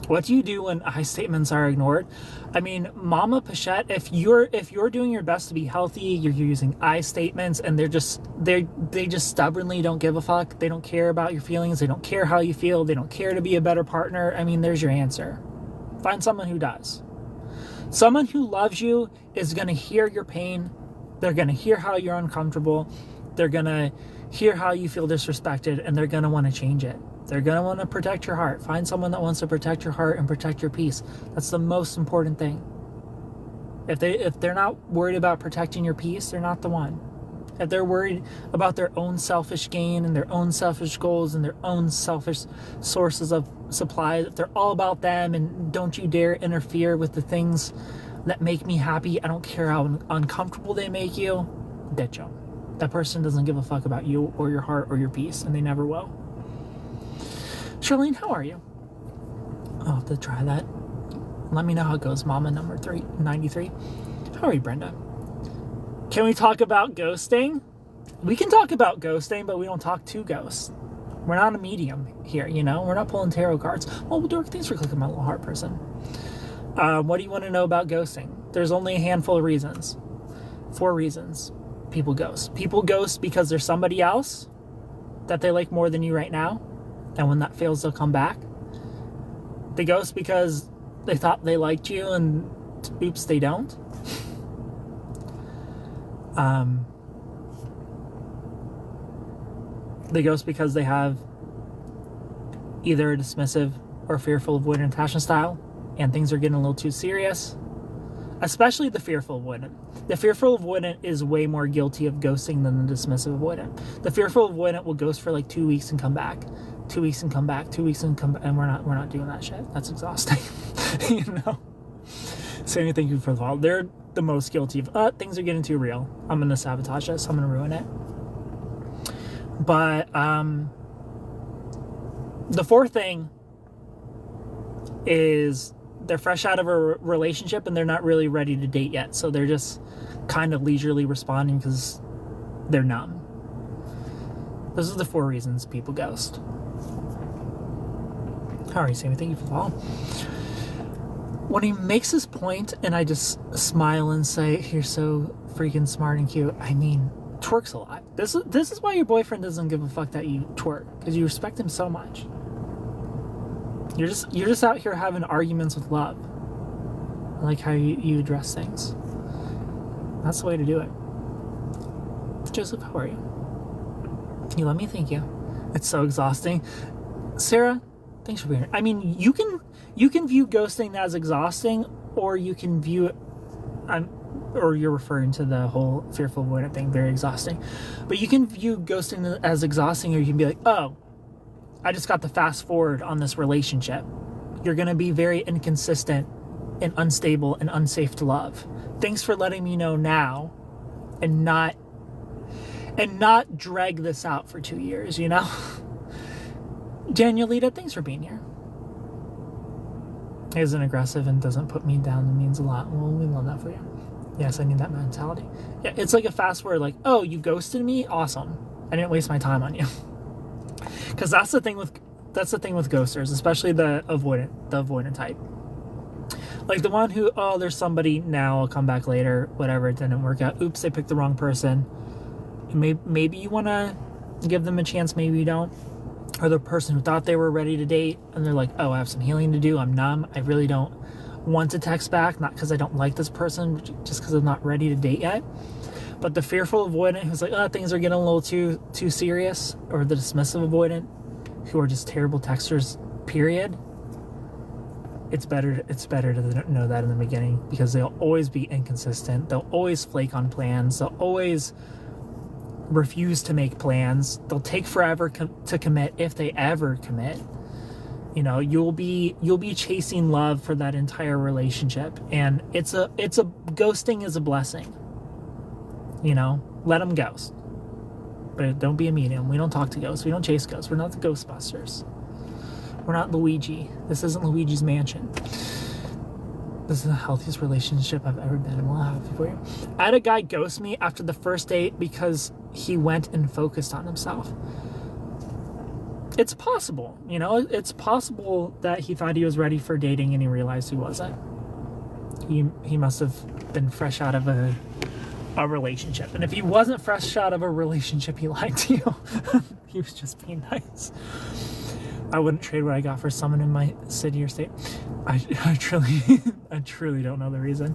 What do you do when I statements are ignored? I mean, Mama Pichette, if you're doing your best to be healthy, you're using I statements, and they just stubbornly don't give a fuck. They don't care about your feelings. They don't care how you feel. They don't care to be a better partner. I mean, there's your answer. Find someone who does. Someone who loves you is going to hear your pain. They're going to hear how you're uncomfortable. They're going to hear how you feel disrespected, and they're going to want to change it. They're going to want to protect your heart. Find someone that wants to protect your heart and protect your peace. That's the most important thing. If they're not worried about protecting your peace, they're not the one. If they're worried about their own selfish gain and their own selfish goals and their own selfish sources of supply, if they're all about them and don't you dare interfere with the things that make me happy, I don't care how uncomfortable they make you, ditch them. That person doesn't give a fuck about you or your heart or your peace, and they never will. Charlene, how are you? I'll have to try that. Let me know how it goes. Mama number 393. How are you, Brenda? Can we talk about ghosting? We can talk about ghosting, but we don't talk to ghosts. We're not a medium here, you know? We're not pulling tarot cards. Well, Dork, thanks for clicking my little heart person. What do you want to know about ghosting? There's only a handful of reasons. 4 reasons people ghost. People ghost because there's somebody else that they like more than you right now. And when that fails, they'll come back. They ghost because they thought they liked you and oops, they don't. They ghost because they have either a dismissive or fearful avoidant attachment style and things are getting a little too serious. Especially the fearful avoidant. The fearful avoidant is way more guilty of ghosting than the dismissive avoidant. The fearful avoidant will ghost for like 2 weeks and come back. 2 weeks and come back, 2 weeks and come back, and we're not doing that shit. That's exhausting. You know? Saying thank you for the follow. They're the most guilty of things are getting too real. I'm gonna sabotage this, I'm gonna ruin it. But the 4th thing is they're fresh out of a relationship and they're not really ready to date yet. So they're just kind of leisurely responding because they're numb. Those are the 4 reasons people ghost. How are you, Sammy? Thank you for the follow. When he makes his point and I just smile and say, you're so freaking smart and cute, I mean, twerks a lot. This is why your boyfriend doesn't give a fuck that you twerk, because you respect him so much. You're just out here having arguments with love. I like how you address things. That's the way to do it. Joseph, how are you? You let me thank you. It's so exhausting. Sarah, thanks for being here. I mean, you can view ghosting as exhausting, or you can view it, or you're referring to the whole fearful avoidant thing, very exhausting. But you can view ghosting as exhausting, or you can be like, oh, I just got the fast forward on this relationship. You're going to be very inconsistent and unstable and unsafe to love. Thanks for letting me know now and not drag this out for 2 years, you know? Danielita, thanks for being here. He isn't aggressive and doesn't put me down. It means a lot. Well, we love that for you. Yes, I need that mentality. Yeah, it's like a fast forward, like, oh, you ghosted me? Awesome. I didn't waste my time on you. Because that's the thing with ghosters, especially the avoidant type. Like the one who, oh, there's somebody now, I'll come back later, whatever, it didn't work out. Oops, they picked the wrong person. Maybe you want to give them a chance, maybe you don't. Or the person who thought they were ready to date, and they're like, oh, I have some healing to do, I'm numb, I really don't want to text back, not because I don't like this person, just because I'm not ready to date yet. But the fearful avoidant who's like, oh, things are getting a little too serious, or the dismissive avoidant who are just terrible texters, period. It's better to know that in the beginning, because they'll always be inconsistent. They'll always flake on plans. They'll always refuse to make plans. They'll take forever to commit, if they ever commit. You know, you'll be chasing love for that entire relationship, and it's a ghosting is a blessing. You know, let them ghost, but don't be a medium. We don't talk to ghosts. We don't chase ghosts. We're not the Ghostbusters. We're not Luigi. This isn't Luigi's Mansion. This is the healthiest relationship I've ever been in. We'll have it for you. I had a guy ghost me after the first date because he went and focused on himself. It's possible, you know, it's possible that he thought he was ready for dating and he realized he wasn't. He must have been fresh out of a relationship. And if he wasn't fresh out of a relationship, he lied to you. He was just being nice. I wouldn't trade what I got for someone in my city or state. I truly don't know the reason.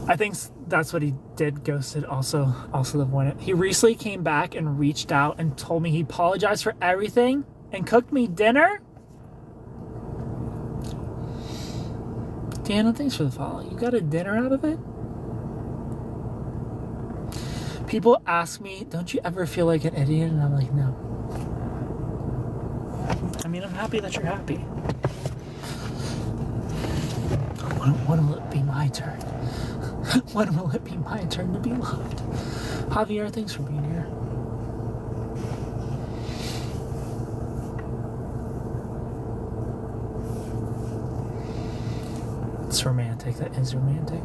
I think that's what he did, ghosted, also the point. He recently came back and reached out and told me he apologized for everything and cooked me dinner. Deanna, thanks for the follow. You got a dinner out of it? People ask me, don't you ever feel like an idiot? And I'm like, no. I mean, I'm happy that you're happy. When will it be my turn? When will it be my turn to be loved? Javier, thanks for being here. It's romantic. That is romantic.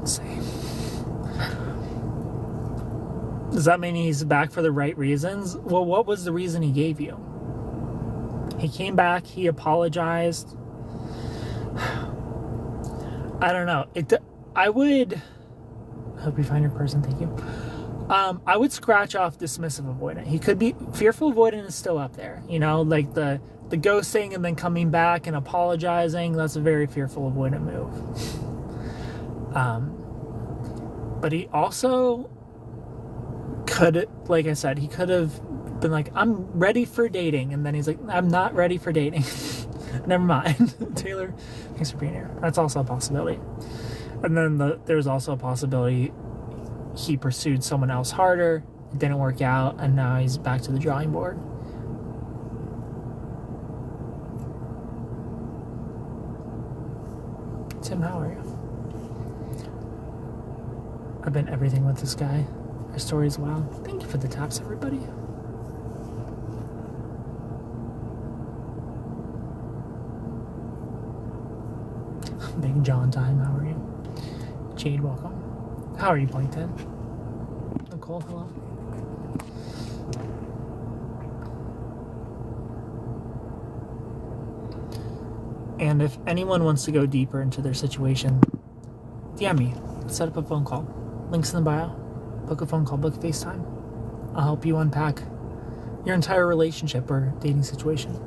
Same. Does that mean he's back for the right reasons? Well, what was the reason he gave you? He came back. He apologized. I don't know. I hope you find your person. Thank you. I would scratch off dismissive avoidant. He could be fearful avoidant is still up there. You know, like the ghosting and then coming back and apologizing. That's a very fearful avoidant move. But he also could, like I said, he could have been like, I'm ready for dating. And then he's like, I'm not ready for dating. Never mind. Taylor, thanks for being here. That's also a possibility. And then there's also a possibility he pursued someone else harder, it didn't work out, and now he's back to the drawing board. Tim, how are you? I've been everything with this guy. Our story's wild. Thank you for the taps, everybody. Big John time, how are you? Jade, welcome. How are you, Plankton? Nicole, hello. And if anyone wants to go deeper into their situation, DM me. Set up a phone call. Links in the bio. Book a phone call, book a FaceTime. I'll help you unpack your entire relationship or dating situation.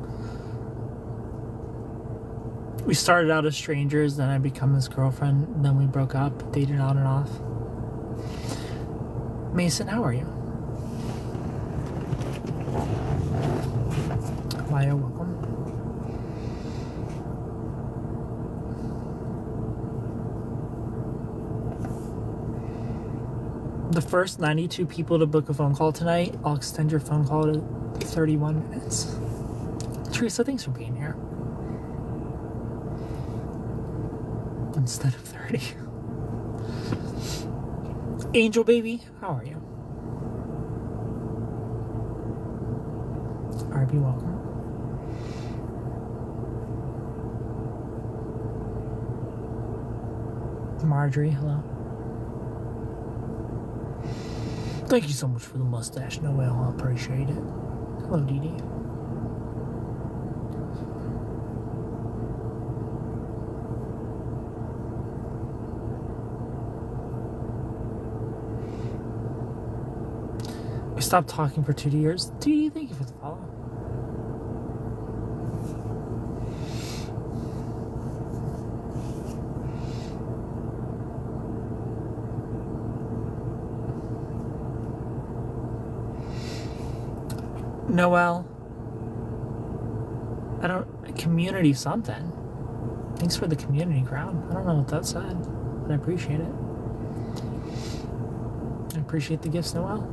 We started out as strangers, then I become his girlfriend, then we broke up, dated on and off. Mason, how are you? Maya, welcome. The first 92 people to book a phone call tonight, I'll extend your phone call to 31 minutes. Teresa, thanks for being here. Instead of 30. Angel baby, how are you? RB, welcome. Marjorie, hello. Thank you so much for the mustache, Noel. I appreciate it. Hello, Dee Dee. We stopped talking for 2 years. Dee Dee, thank you for the follow. Noel, community something. Thanks for the community crown. I don't know what that said, but I appreciate it. I appreciate the gifts, Noel.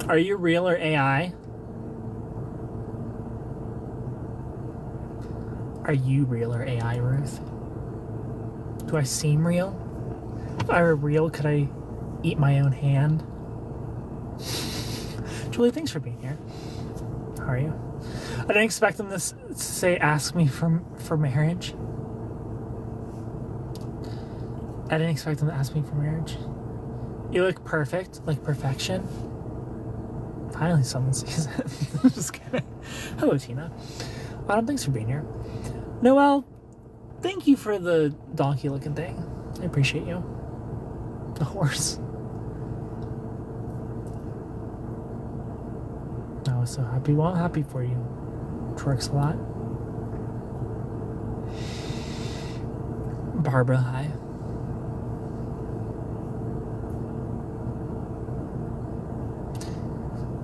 Are you real or AI? Are you real or AI, Ruth? Do I seem real? If I were real, could I eat my own hand? Julie, thanks for being here. How are you? I didn't expect them to say, ask me for marriage. I didn't expect them to ask me for marriage. You look perfect, like perfection. Finally, someone sees it. Just kidding. Hello, Tina. Autumn, thanks for being here. Noelle, thank you for the donkey-looking thing. I appreciate you. The horse. I was so happy. Well, I'm happy for you. Twerks a lot. Barbara, hi.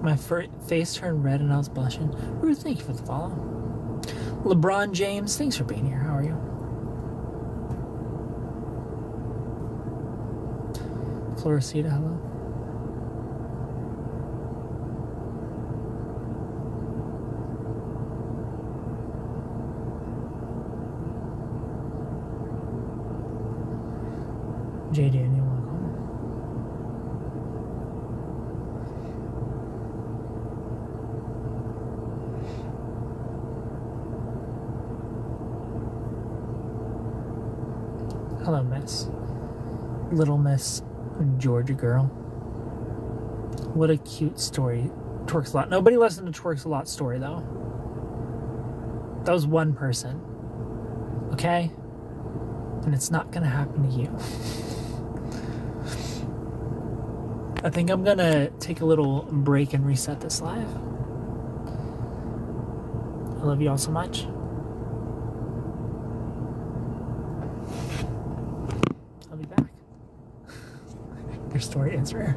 My face turned red and I was blushing. Ruth, thank you for the follow. LeBron James, thanks for being here. How are you? Floricida, hello. J. Daniel, welcome. Hello, Miss. Little Miss Georgia girl. What a cute story. Twerks a lot. Nobody listened to Twerks a Lot story, though. That was one person. Okay? And it's not gonna happen to you. I think I'm gonna take a little break and reset this live. I love you all so much. I'll be back. Your story is rare.